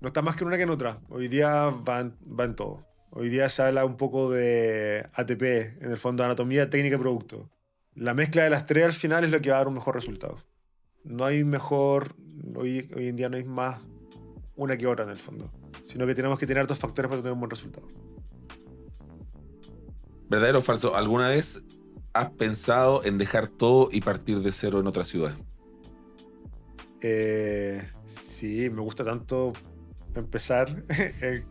No está más que en una que en otra. Hoy día va en todo. Hoy día se habla un poco de ATP, en el fondo anatomía, técnica y producto. La mezcla de las tres al final es lo que va a dar un mejor resultado. No hay mejor, hoy en día no hay más una que otra en el fondo, sino que tenemos que tener dos factores para tener un buen resultado. ¿Verdadero o falso? ¿Alguna vez has pensado en dejar todo y partir de cero en otra ciudad? Sí, me gusta tanto empezar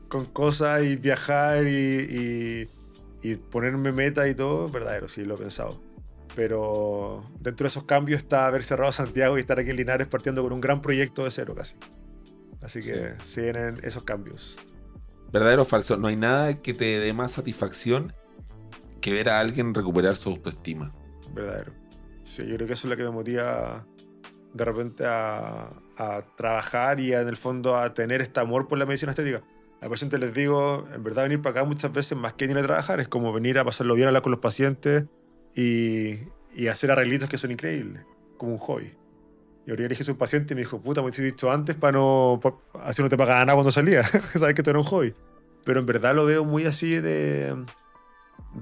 con cosas y viajar y ponerme meta y todo. Verdadero, sí, lo he pensado. Pero dentro de esos cambios está haber cerrado Santiago y estar aquí en Linares partiendo con un gran proyecto de cero casi. Así que sí vienen esos cambios. ¿Verdadero o falso? No hay nada que te dé más satisfacción que ver a alguien recuperar su autoestima. Verdadero. Sí, yo creo que eso es lo que me motiva de repente a trabajar y en el fondo a tener este amor por la medicina estética. A los pacientes les digo, en verdad venir para acá muchas veces más que venir a trabajar, es como venir a pasarlo bien, a hablar con los pacientes y hacer arreglitos que son increíbles, como un hobby. Y ahorita dije a un paciente y me dijo, puta, me hubiese dicho antes así no te pagaba nada cuando salía. Sabes que esto era un hobby. Pero en verdad lo veo muy así de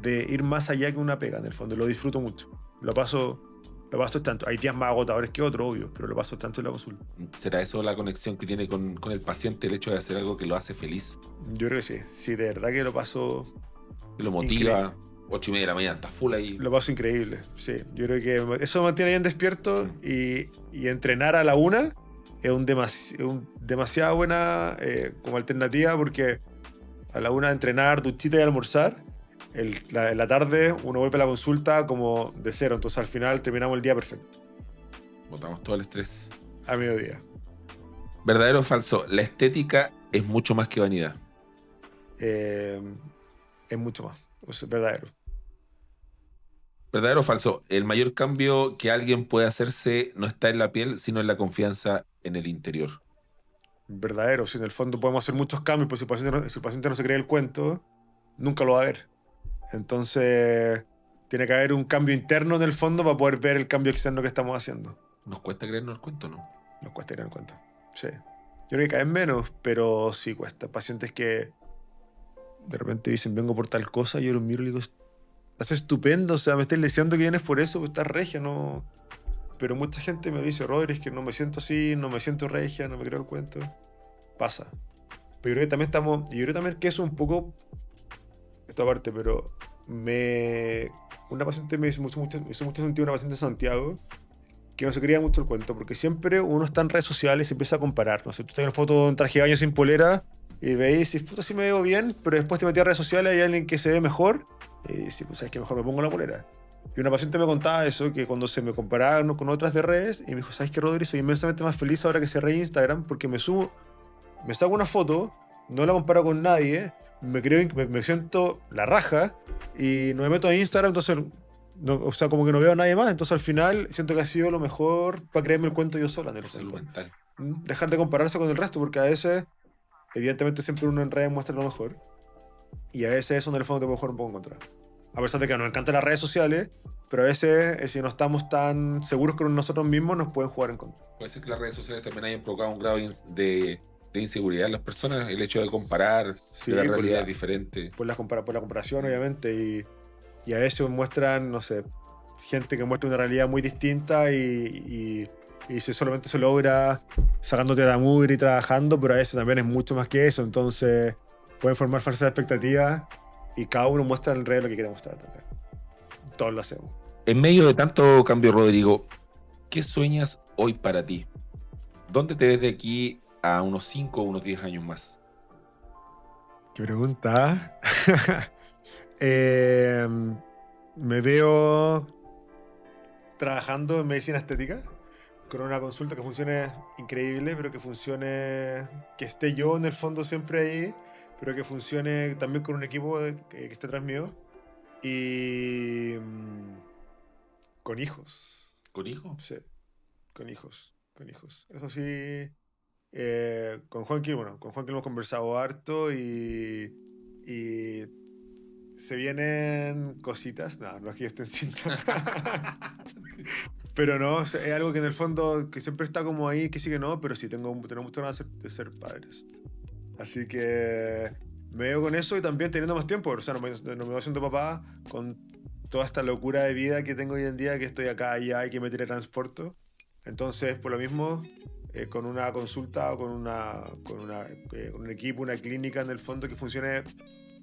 ir más allá que una pega, en el fondo. Lo disfruto mucho. Lo paso tanto. Hay días más agotadores que otros, obvio, pero lo paso tanto en la consulta. ¿Será eso la conexión que tiene con el paciente, el hecho de hacer algo que lo hace feliz? Yo creo que sí. Sí, de verdad que lo paso... Que lo motiva. 8:30 de la mañana, está full ahí. Lo paso increíble, sí. Yo creo que eso me mantiene bien despierto y entrenar a la 1 es demasiada buena como alternativa porque a la una de entrenar, duchita y almorzar, en la tarde uno vuelve a la consulta como de cero, entonces al final terminamos el día perfecto, Botamos todo el estrés. a mediodía. ¿Verdadero o falso? La estética es mucho más que vanidad. Es mucho más, es verdadero. ¿Verdadero o falso? El mayor cambio que alguien puede hacerse no está en la piel, sino en la confianza en el interior. Verdadero, si en el fondo podemos hacer muchos cambios, pues si el paciente no se cree el cuento, nunca lo va a ver. Entonces, tiene que haber un cambio interno en el fondo para poder ver el cambio externo que estamos haciendo. Nos cuesta creernos el cuento, ¿no? Nos cuesta creer el cuento. Sí. Yo creo que caen menos, pero sí cuesta. Pacientes que de repente dicen, vengo por tal cosa, y yo los miro y digo, estás estupendo, o sea, me estás diciendo que vienes por eso, pues estás regia, no. Pero mucha gente me lo dice, Rodri, es que no me siento así, no me siento regia, no me creo el cuento. Pasa. Pero yo creo que también yo creo también que eso un poco, esta parte, pero una paciente me hizo mucho sentido, una paciente de Santiago, que no se creía mucho el cuento, porque siempre uno está en redes sociales y se empieza a comparar, no sé, tú estás en una foto en traje de baño sin polera, y veis, y puta, sí me veo bien, pero después te metí a redes sociales y hay alguien que se ve mejor, y sí, pues sabes que mejor me pongo la polera. Y una paciente me contaba eso, que cuando se me comparaban con otras de redes, y me dijo, ¿sabes qué, Rodri? Soy inmensamente más feliz ahora que cerré Instagram, porque me saco una foto, no la comparo con nadie, me siento la raja, y no me meto a Instagram, entonces, o sea, como que no veo a nadie más, entonces al final siento que ha sido lo mejor para creerme el cuento yo sola en el Salud fondo. mental. Dejar de compararse con el resto, porque a veces, evidentemente siempre uno en redes muestra lo mejor, y a veces eso en el fondo te puede jugar un poco en contra. A pesar de que nos encantan las redes sociales, pero a veces si no estamos tan seguros con nosotros mismos nos pueden jugar en contra. Puede ser que las redes sociales también hayan provocado un grado de inseguridad en las personas, el hecho de comparar, Sí, de la por realidad la- es diferente. por la comparación, obviamente, y a veces muestran, no sé, gente que muestra una realidad muy distinta y si solamente se logra sacándote la mugre y trabajando, pero a veces también es mucho más que eso, entonces pueden formar falsas expectativas y cada uno muestra en redes lo que quiere mostrar también. Todos lo hacemos. En medio de tanto cambio, Rodrigo, ¿qué sueñas hoy para ti? ¿Dónde te ves de aquí a unos 5 o unos 10 años más? ¿Qué pregunta? Eh, me veo trabajando en medicina estética con una consulta que funcione increíble, pero que funcione, que esté yo en el fondo siempre ahí, pero que funcione también con un equipo que esté tras mío y con hijos. ¿Con hijos? Sí, con hijos. Eso sí, con Juanqui lo hemos conversado harto y se vienen cositas. No es que yo esté en cinta. Pero no, o sea, es algo que en el fondo, que siempre está como ahí, que sí que no, pero sí, tenemos mucho ganas de ser padres. Así que me veo con eso y también teniendo más tiempo. O sea, no me voy haciendo papá con toda esta locura de vida que tengo hoy en día, que estoy acá y allá y que me teletransporto. Entonces, por lo mismo, con una consulta o con un equipo, una clínica en el fondo que funcione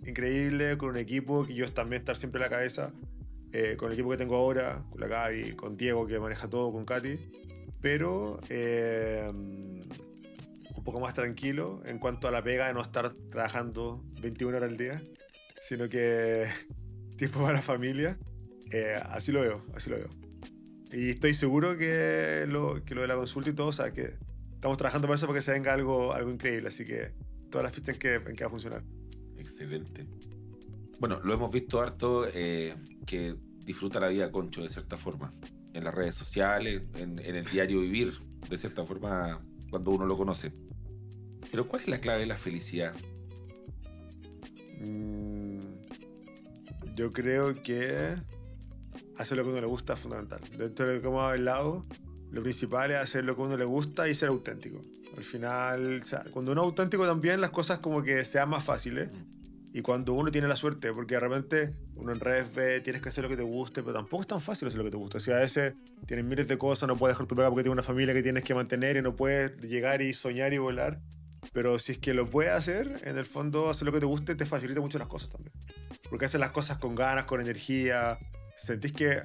increíble, con un equipo que yo también estar siempre a la cabeza, con el equipo que tengo ahora, con la Gaby, con Diego que maneja todo, con Katy, pero un poco más tranquilo en cuanto a la pega de no estar trabajando 21 horas al día, sino que tiempo para la familia. Así lo veo. Y estoy seguro que lo de la consulta y todo, o sea, que estamos trabajando para eso, para que se venga algo increíble. Así que todas las fichas en que va a funcionar. Excelente. Bueno, lo hemos visto harto que disfruta la vida Concho de cierta forma. En las redes sociales, en el diario vivir, de cierta forma, cuando uno lo conoce. Pero ¿cuál es la clave de la felicidad? Yo creo que hacer lo que a uno le gusta es fundamental. Dentro de lo que hemos hablado, lo principal es hacer lo que a uno le gusta y ser auténtico. Al final, o sea, cuando uno es auténtico también las cosas como que sean más fáciles. Y cuando uno tiene la suerte, porque de repente uno en redes ve, tienes que hacer lo que te guste, pero tampoco es tan fácil hacer lo que te gusta. O sea, a veces tienes miles de cosas, no puedes dejar tu pega porque tienes una familia que tienes que mantener y no puedes llegar y soñar y volar. Pero si es que lo puedes hacer, en el fondo hacer lo que te guste te facilita mucho las cosas también. Porque haces las cosas con ganas, con energía. Sentís que... A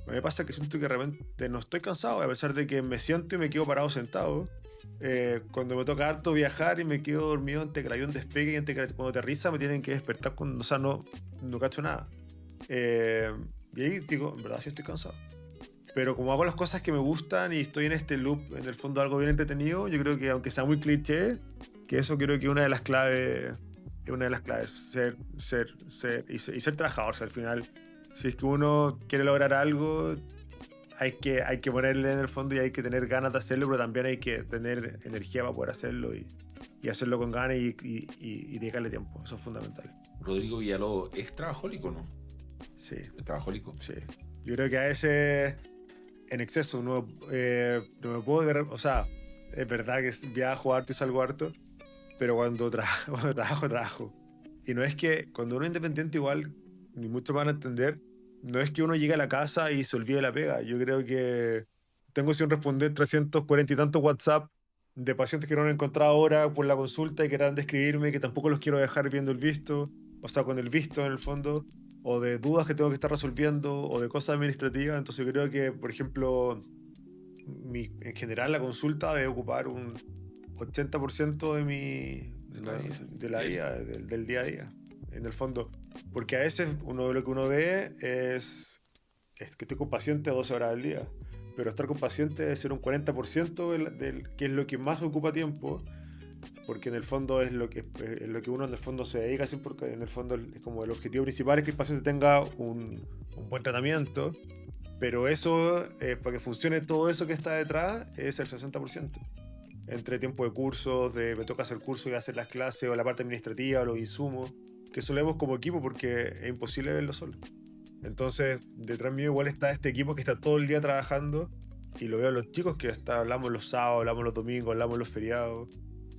mí me pasa que siento que de repente no estoy cansado, a pesar de que me siento y me quedo parado sentado. cuando me toca harto viajar y me quedo dormido antes que el avión despegue y antes que cuando aterriza me tienen que despertar cuando, o sea, no cacho nada. Y ahí digo, en verdad sí estoy cansado. Pero como hago las cosas que me gustan y estoy en este loop, en el fondo algo bien entretenido, yo creo que aunque sea muy cliché, que eso creo que es una de las claves, ser y ser trabajador. O sea, al final, si es que uno quiere lograr algo, hay que ponerle en el fondo y hay que tener ganas de hacerlo, pero también hay que tener energía para poder hacerlo y hacerlo con ganas y dedicarle tiempo. Eso es fundamental. Rodrigo Villalobos es trabajólico, ¿no? Sí, Es trabajólico. sí. Yo creo que a veces en exceso no me puedo... O sea, es verdad que viajo harto y salgo harto, pero cuando trabajo. Y no es que cuando uno es independiente igual, ni muchos van a entender, no es que uno llegue a la casa y se olvide la pega. Yo creo que tengo sin responder 340 y tantos WhatsApp de pacientes que no han encontrado ahora por la consulta y que eran de escribirme, que tampoco los quiero dejar viendo el visto, o sea, con el visto en el fondo, o de dudas que tengo que estar resolviendo, o de cosas administrativas. Entonces yo creo que, por ejemplo, en general la consulta debe ocupar un 80% de la vida, del día a día, en el fondo. Porque a veces lo que uno ve es que estoy con pacientes 12 horas al día, pero estar con pacientes debe ser un 40% que es lo que más ocupa tiempo, porque en el fondo es lo que uno en el fondo se dedica siempre, porque en el fondo es como el objetivo principal es que el paciente tenga un buen tratamiento, pero eso, para que funcione todo eso que está detrás, es el 60%. Entre tiempo de cursos, me toca hacer cursos y hacer las clases, o la parte administrativa, o los insumos, que eso lo vemos como equipo porque es imposible verlo solo. Entonces, detrás mío igual está este equipo que está todo el día trabajando, y lo veo a los chicos que hablamos los sábados, hablamos los domingos, hablamos los feriados,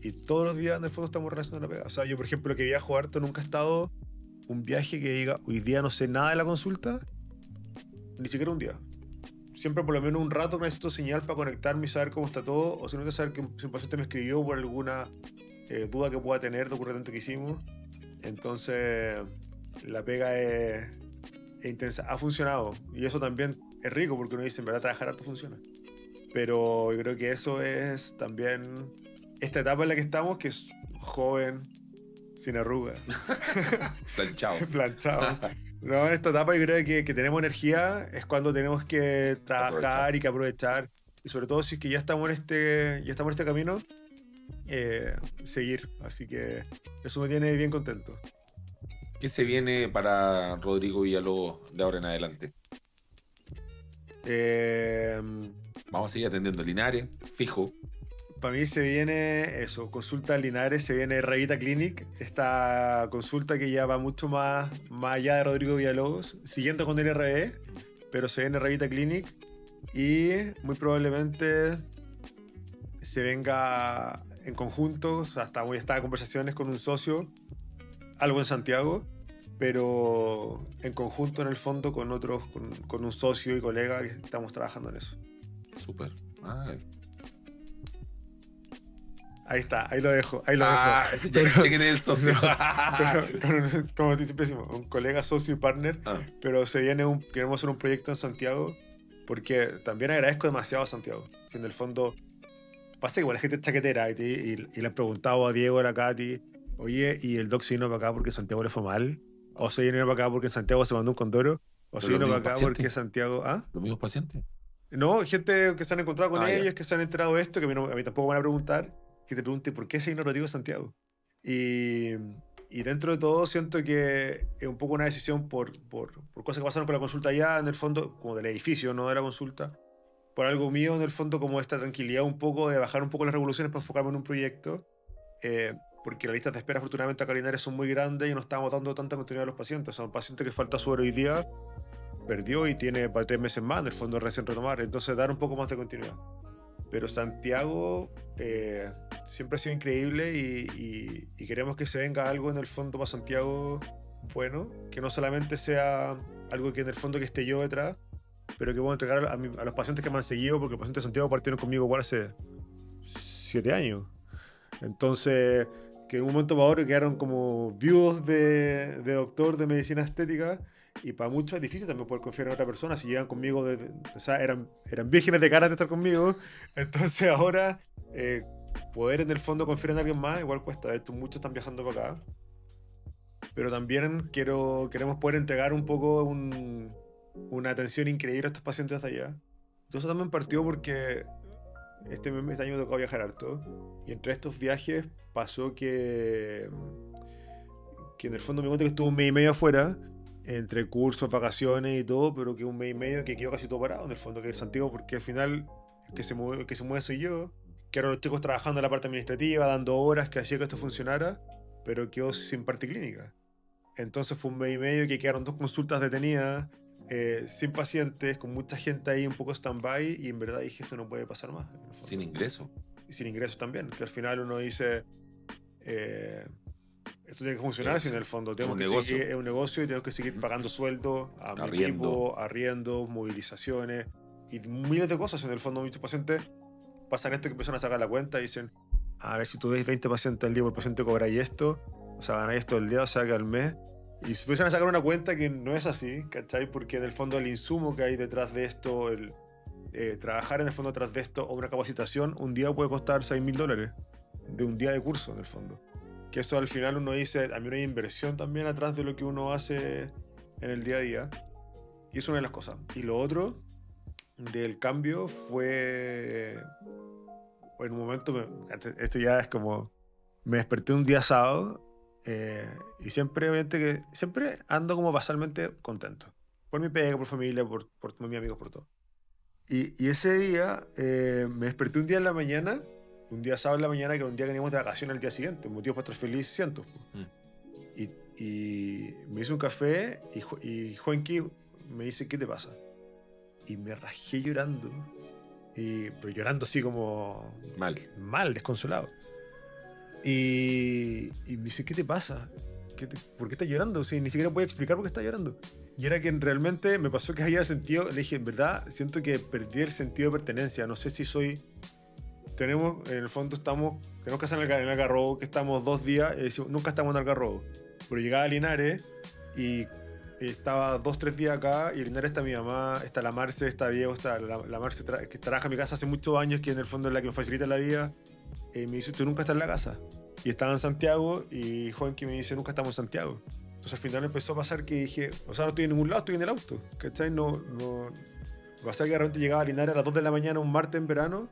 y todos los días en el fondo estamos relacionando la pega. O sea, yo por ejemplo que viajo harto, nunca he estado un viaje que diga, hoy día no sé nada de la consulta, ni siquiera un día. Siempre por lo menos un rato necesito señal para conectarme y saber cómo está todo, o si no, saber que si un paciente me escribió por alguna duda que pueda tener de ocurrimiento que hicimos. Entonces, la pega es intensa. Ha funcionado, y eso también es rico porque uno dice, en verdad trabajar harto funciona. Pero yo creo que eso es también esta etapa en la que estamos, que es joven, sin arrugas. Planchado. Planchado. No, en esta etapa yo creo que tenemos energía, es cuando tenemos que trabajar y que aprovechar. Y sobre todo si es que ya estamos en este camino, seguir. Así que eso me tiene bien contento. ¿Qué se viene para Rodrigo Villalobos de ahora en adelante? Vamos a seguir atendiendo Linares, fijo. Para mí se viene eso, consulta en Linares, se viene Revita Clinic, esta consulta que ya va mucho más allá de Rodrigo Villalobos, siguiendo con NRE, pero se viene Revita Clinic y muy probablemente se venga en conjunto, o sea, estaba en conversaciones con un socio, algo en Santiago, pero en conjunto en el fondo con otros, con un socio y colega que estamos trabajando en eso. Súper. Ahí está, ahí lo dejo. Ya caché quién es el socio. Pero, como siempre decimos, un colega, socio y partner, pero queremos hacer un proyecto en Santiago, porque también agradezco demasiado a Santiago. Si en el fondo, pasa que igual la gente es chaquetera y le han preguntado a Diego, a la Katy, oye, ¿y el doc se vino para acá porque Santiago le fue mal? ¿O se vino para acá porque Santiago se mandó un condoro? ¿O se vino para acá porque Santiago... ¿Ah? ¿Los mismos pacientes? No, gente que se han encontrado con ellos, ya. Que se han enterado de esto, que a mí tampoco me van a preguntar, que te pregunte por qué se vino Rodrigo Santiago. Y dentro de todo siento que es un poco una decisión por cosas que pasaron con la consulta allá, en el fondo, como del edificio, no de la consulta, por algo mío, en el fondo, como esta tranquilidad un poco de bajar un poco las revoluciones para enfocarme en un proyecto, porque las listas de espera afortunadamente acá en Linares son muy grandes y no estamos dando tanta continuidad a los pacientes. Son pacientes que falta su hora hoy día, perdió y tiene para 3 meses más, en el fondo recién retomar, entonces dar un poco más de continuidad. Pero Santiago siempre ha sido increíble y queremos que se venga algo en el fondo para Santiago bueno, que no solamente sea algo que en el fondo que esté yo detrás, pero que puedo entregar a los pacientes que me han seguido, porque los pacientes de Santiago partieron conmigo igual hace 7 años. Entonces, que en un momento para otro quedaron como viudos de doctor de medicina estética, y para muchos es difícil también poder confiar en otra persona si llegan conmigo, o sea, eran vírgenes de ganas de estar conmigo. Entonces ahora poder en el fondo confiar en alguien más igual cuesta. De hecho, muchos están viajando para acá. Pero también queremos poder entregar un poco una atención increíble a estos pacientes de allá. Todo eso también partió porque este año me tocó viajar harto. Y entre estos viajes pasó que en el fondo me cuento que estuve un mes y medio afuera, entre cursos, vacaciones y todo, pero que un mes y medio que quedó casi todo parado en el fondo, que es Santiago, porque al final el que se mueve soy yo. Quedaron los chicos trabajando en la parte administrativa, dando horas que hacía que esto funcionara, pero quedó sin parte clínica. Entonces fue un mes y medio que quedaron 2 consultas detenidas, sin pacientes, con mucha gente ahí un poco stand-by, y en verdad dije, eso no puede pasar más. Sin ingreso. Y sin ingresos también, que al final uno dice, esto tiene que funcionar, si en el fondo tenemos que seguir, es un negocio y tenemos que seguir pagando sueldos a mi equipo, arriendos, movilizaciones y miles de cosas. En el fondo muchos pacientes pasan esto que empiezan a sacar la cuenta y dicen, a ver, si tú ves 20 pacientes al día, por paciente cobráis esto, o sea, ganáis esto al día, o sea, que al mes. Y se empiezan a sacar una cuenta que no es así, ¿cachai? Porque en el fondo el insumo que hay detrás de esto, trabajar en el fondo detrás de esto o una capacitación, un día puede costar $6.000 de un día de curso, en el fondo. Que eso al final uno dice, a mí no hay inversión también atrás de lo que uno hace en el día a día. Y es una de las cosas. Y lo otro del cambio fue, en un momento, esto ya es como, me desperté un día sábado y siempre, obviamente, que siempre ando como basalmente contento. Por mi pega, por familia, por mis amigos, por todo. Y ese día me desperté un día en la mañana, un día sábado en la mañana, que era un día que veníamos de vacaciones al día siguiente, motivo para estar feliz, cientos. Y me hice un café y Juanqui me dice, ¿qué te pasa? Y me rajé llorando, pero llorando así como... Mal, desconsolado. Y me dice, ¿qué te pasa? ¿Por qué estás llorando? O sea, ni siquiera puedo explicar por qué estás llorando. Y era que realmente me pasó que había sentido, le dije, en verdad, siento que perdí el sentido de pertenencia. No sé si soy... en el fondo tenemos que estar en el Algarrobo, que estamos 2 días, nunca estamos en el Algarrobo. Pero llegaba a Linares y estaba 2-3 días acá, y en Linares está mi mamá, está la Marce, está Diego, está la Marce que trabaja en mi casa hace muchos años, que en el fondo es la que me facilita la vida. Me dice, tú nunca estás en la casa. Y estaba en Santiago, y Juanqui me dice, nunca estamos en Santiago. Entonces al final empezó a pasar que dije, o sea, no estoy en ningún lado, estoy en el auto. ¿Cachai? No. Pasó que de repente llegaba a Linares a las 2 de la mañana un martes en verano,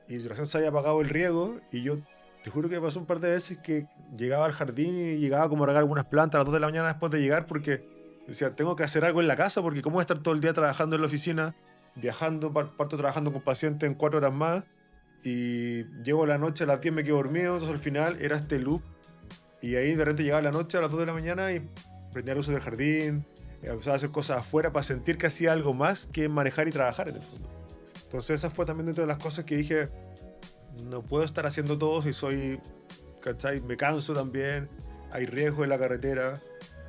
y recién se había apagado el riego, y yo te juro que me pasó un par de veces que llegaba al jardín y llegaba como a regar algunas plantas a las 2 de la mañana después de llegar, porque decía, tengo que hacer algo en la casa, porque cómo voy a estar todo el día trabajando en la oficina, viajando, parto trabajando con pacientes en 4 horas más, y llego a la noche a las 10 me quedo dormido. Entonces al final era este loop, y ahí de repente llegaba la noche a las 2 de la mañana y prendía luces del jardín, empezaba a hacer cosas afuera para sentir que hacía algo más que manejar y trabajar en el fondo. Entonces esa fue también dentro de las cosas que dije, no puedo estar haciendo todo si soy, ¿cachai? Me canso también, hay riesgo en la carretera,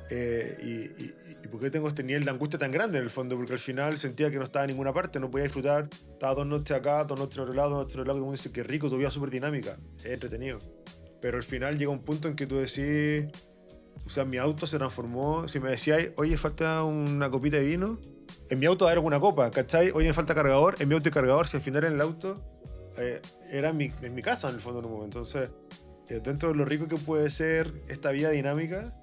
y ¿por qué tengo este nivel de angustia tan grande en el fondo? Porque al final sentía que no estaba en ninguna parte, no podía disfrutar, estaba 2 noches acá, 2 noches en otro lado, 2 noches en otro lado, y uno dice, qué rico, tu vida es súper dinámica, es entretenido. Pero al final llega un punto en que tú decís, o sea, mi auto se transformó, si me decías, oye, falta una copita de vino, en mi auto va a haber alguna copa, ¿cachai? Oye, me falta cargador, en mi auto hay cargador, si al final en el auto, era en mi casa en el fondo en un momento. Entonces, dentro de lo rico que puede ser esta vida dinámica,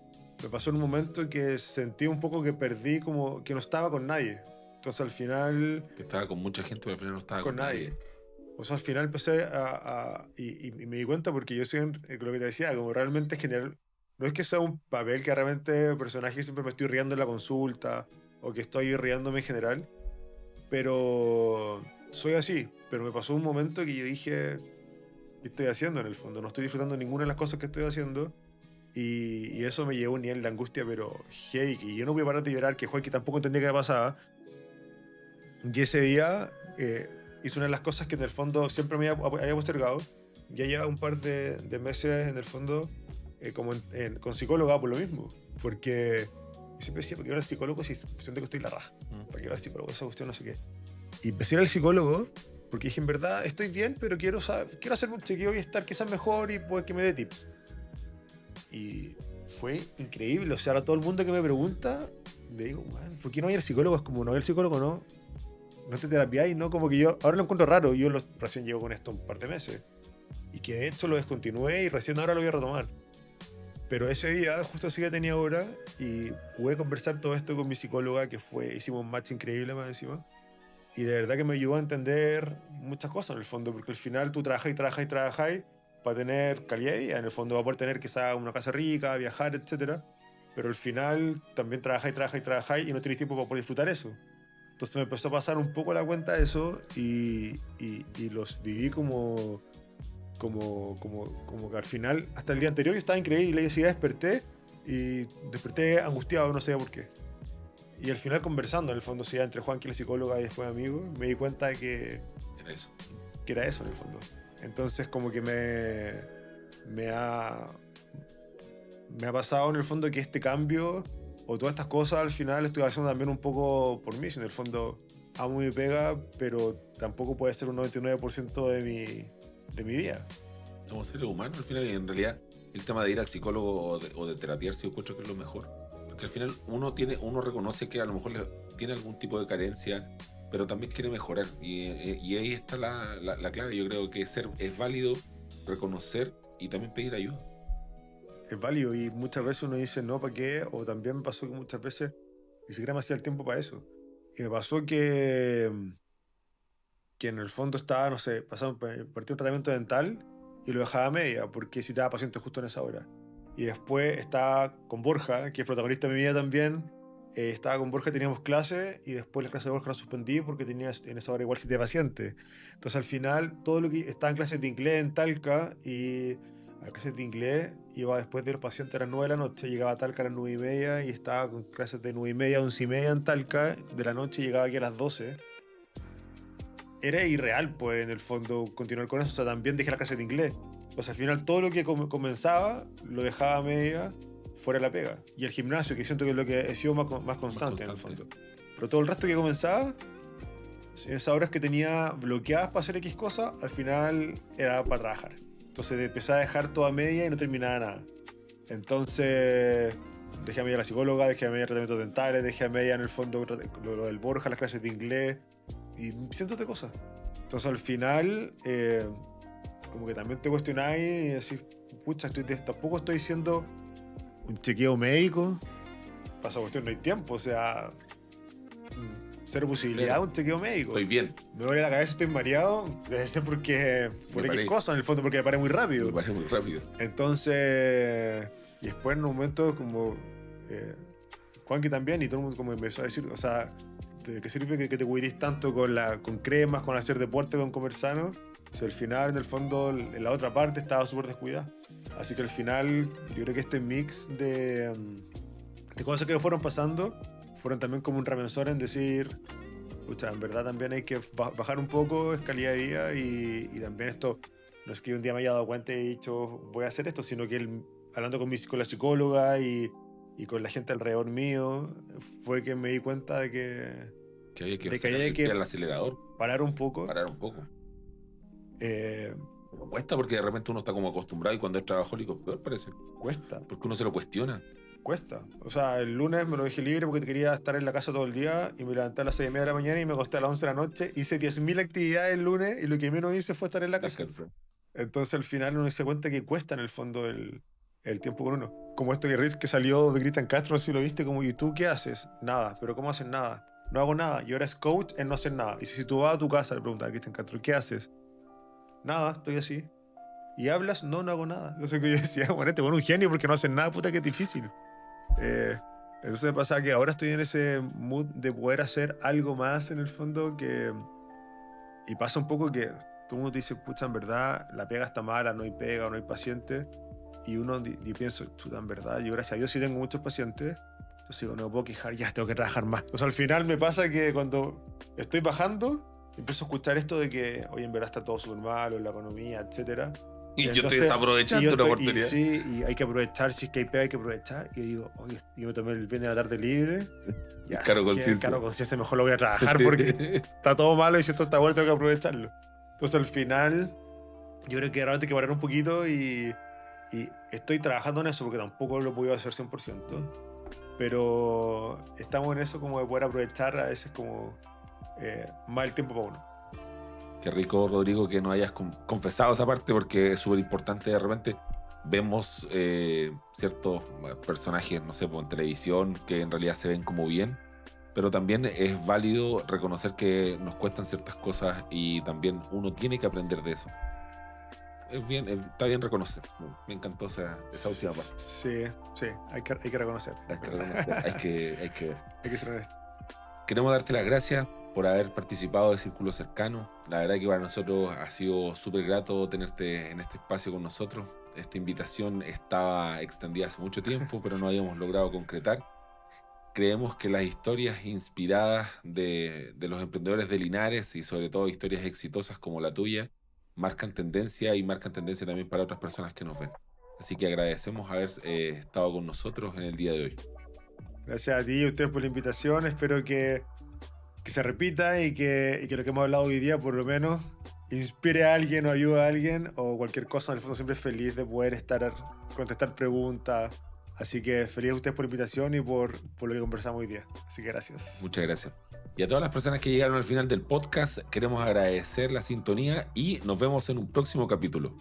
me pasó en un momento que sentí un poco que perdí, como que no estaba con nadie. Entonces al final... Que estaba con mucha gente, pero al final no estaba con nadie. O sea, al final empecé y me di cuenta, porque yo soy, lo que te decía, como realmente general, no es que sea un papel que realmente personaje que siempre me estoy riendo en la consulta, o que estoy riéndome en general, pero soy así. Pero me pasó un momento que yo dije, ¿qué estoy haciendo en el fondo? No estoy disfrutando ninguna de las cosas que estoy haciendo, y eso me llevó a un nivel de angustia, pero hey, y yo no voy a parar de llorar, que Juan, que tampoco entendía qué pasaba. Y ese día hice una de las cosas que en el fondo siempre me había postergado. Ya lleva un par de meses en el fondo como con psicóloga por lo mismo, porque yo siempre decía, ¿para qué ir al psicólogo si siento que estoy la raja? ¿Para qué ir al psicólogo? Esa cuestión no sé qué. Y empecé a ir al psicólogo porque dije, en verdad estoy bien, pero quiero hacer un chequeo y estar quizás mejor, y pues que me dé tips. Y fue increíble. O sea, ahora todo el mundo que me pregunta, le digo, ¿por qué no voy al psicólogo? Es como, no voy al psicólogo, no te terapiáis, ¿no? Como que yo ahora lo encuentro raro. Yo recién llevo con esto un par de meses. y que de hecho lo descontinué y recién ahora lo voy a retomar. Pero ese día, justo ese día tenía hora y pude conversar todo esto con mi psicóloga, hicimos un match increíble más encima. Y de verdad que me ayudó a entender muchas cosas en el fondo, porque al final tú trabajas para tener calidad de vida. En el fondo, para poder tener quizá una casa rica, viajar, etc. Pero al final también trabajáis y no tenéis tiempo para poder disfrutar eso. Entonces me empezó a pasar un poco la cuenta de eso y los viví como que al final, hasta el día anterior yo estaba increíble y ese día desperté angustiado, no sé por qué. Y al final conversando, en el fondo, entre Juan, que es la psicóloga, y después amigo, me di cuenta de que era eso en el fondo. Entonces como que me ha pasado en el fondo que este cambio o todas estas cosas al final estoy haciendo también un poco por mí. Si en el fondo amo mi pega, pero tampoco puede ser un 99% de mi día. Somos seres humanos al final, y en realidad el tema de ir al psicólogo o de terapiarse, yo encuentro que es lo mejor. Porque al final uno reconoce que a lo mejor tiene algún tipo de carencia, pero también quiere mejorar. Y ahí está la clave. Yo creo que es válido reconocer y también pedir ayuda. Es válido y muchas veces uno dice no, ¿para qué? O también me pasó que muchas veces ni siquiera me hacía el tiempo para eso. Y me pasó que en el fondo estaba, no sé, partí un tratamiento dental y lo dejaba a media porque citaba pacientes justo en esa hora. Y después estaba con Borja, que es protagonista de mi vida también. Estaba con Borja, teníamos clase y después la clase de Borja la suspendí porque tenía en esa hora igual 7 pacientes. Entonces al final todo lo que estaba en clases de inglés en Talca y a las clases de inglés iba después de los pacientes a las 9 de la noche, llegaba a Talca a las 9:30 y estaba con clases de 9:30 a 11:30 en Talca de la noche y llegaba aquí a las 12. Era irreal, pues, en el fondo, continuar con eso. O sea, también dejé la clase de inglés. O sea, al final todo lo que comenzaba lo dejaba a media fuera de la pega. Y el gimnasio, que siento que es lo que he sido más constante en el fondo. Pero todo el resto que comenzaba, en esas horas que tenía bloqueadas para hacer X cosas, al final era para trabajar. Entonces empecé a dejar toda media y no terminaba nada. Entonces dejé a media la psicóloga, dejé a media tratamientos dentales, dejé a media en el fondo lo del Borja, las clases de inglés y cientos de cosas. Entonces al final como que también te cuestionáis y decís, pucha, tampoco estoy haciendo un chequeo médico. Para esa cuestión no hay tiempo, o sea, cero posibilidad de un chequeo médico. Estoy bien. Me duele la cabeza, estoy mareado, debe ser por X cosas, en el fondo porque me paré muy rápido. Entonces, y después en un momento como Juanqui también y todo el mundo como empezó a decir, o sea, ¿de qué sirve que te cuides tanto con cremas, con hacer deporte, con comer sano? Si al final, en el fondo, en la otra parte estaba súper descuidada. Así que al final, yo creo que este mix de cosas que me fueron pasando fueron también como un remensor en decir, pucha, en verdad también hay que bajar un poco, es calidad de vida y también esto, no es que yo un día me haya dado cuenta y he dicho, voy a hacer esto, sino que hablando con la psicóloga y con la gente alrededor mío, fue que me di cuenta de que había que el acelerador. Parar un poco. Cuesta porque de repente uno está como acostumbrado y cuando es trabajólico peor parece. Cuesta. Porque uno se lo cuestiona. Cuesta. O sea, el lunes me lo dejé libre porque quería estar en la casa todo el día y me levanté a las 6:30 de la mañana y me acosté a las 11 de la noche. Hice 10.000 actividades el lunes y lo que menos hice fue estar en la casa. Descansa. Entonces al final uno se cuenta que cuesta en el fondo el tiempo con uno. Como esto que salió de Cristian Castro, si lo viste, como, ¿y tú qué haces? Nada. ¿Pero cómo haces nada? No hago nada. Y ahora es coach en no hacer nada. Y si tú vas a tu casa, le preguntas a Cristian Castro, ¿qué haces? Nada, estoy así. ¿Y hablas? No hago nada. Entonces yo decía, bueno, te pones un genio porque no haces nada, puta, que es difícil. Entonces me pasa que ahora estoy en ese mood de poder hacer algo más en el fondo y pasa un poco que todo el mundo te dice, pucha, en verdad la pega está mala, no hay pega, no hay pacientes. Y uno y pienso, chuta, en verdad, yo gracias a Dios sí tengo muchos pacientes. Entonces digo, no me puedo quejar, ya tengo que trabajar más. Entonces al final me pasa que cuando estoy bajando, empiezo a escuchar esto de que, oye, en verdad está todo súper malo, la economía, etcétera. Y yo estoy desaprovechando una oportunidad. Sí, y hay que aprovechar, si es que hay pega hay que aprovechar. Y yo digo, oye, yo me tomé el viernes de la tarde libre. Ya, Caro conciencia, mejor lo voy a trabajar porque está todo malo y si esto está bueno tengo que aprovecharlo. Entonces al final, yo creo que realmente hay que parar un poquito y estoy trabajando en eso porque tampoco lo he podido hacer 100%. Pero estamos en eso como de poder aprovechar a veces como más el tiempo para uno. Qué rico, Rodrigo, que nos hayas confesado esa parte, porque es súper importante. De repente vemos ciertos personajes, no sé, en televisión, que en realidad se ven como bien, pero también es válido reconocer que nos cuestan ciertas cosas y también uno tiene que aprender de eso. Es bien, está bien reconocer. Me encantó esa última parte. Sí, hay que reconocer. Hay que reconocer, hay que ver. Hay que ser honesto. Queremos darte las gracias por haber participado de Círculo Cercano. La verdad que para nosotros ha sido súper grato tenerte en este espacio con nosotros. Esta invitación estaba extendida hace mucho tiempo, pero no habíamos logrado concretar. Creemos que las historias inspiradas de los emprendedores de Linares, y sobre todo historias exitosas como la tuya, marcan tendencia y marcan tendencia también para otras personas que nos ven. Así que agradecemos haber estado con nosotros en el día de hoy. Gracias a ti y a ustedes por la invitación. Espero que se repita y que lo que hemos hablado hoy día por lo menos inspire a alguien o ayude a alguien o cualquier cosa. En el fondo siempre feliz de poder contestar preguntas. Así que feliz a ustedes por la invitación y por lo que conversamos hoy día. Así que gracias. Muchas gracias. Y a todas las personas que llegaron al final del podcast, queremos agradecer la sintonía y nos vemos en un próximo capítulo.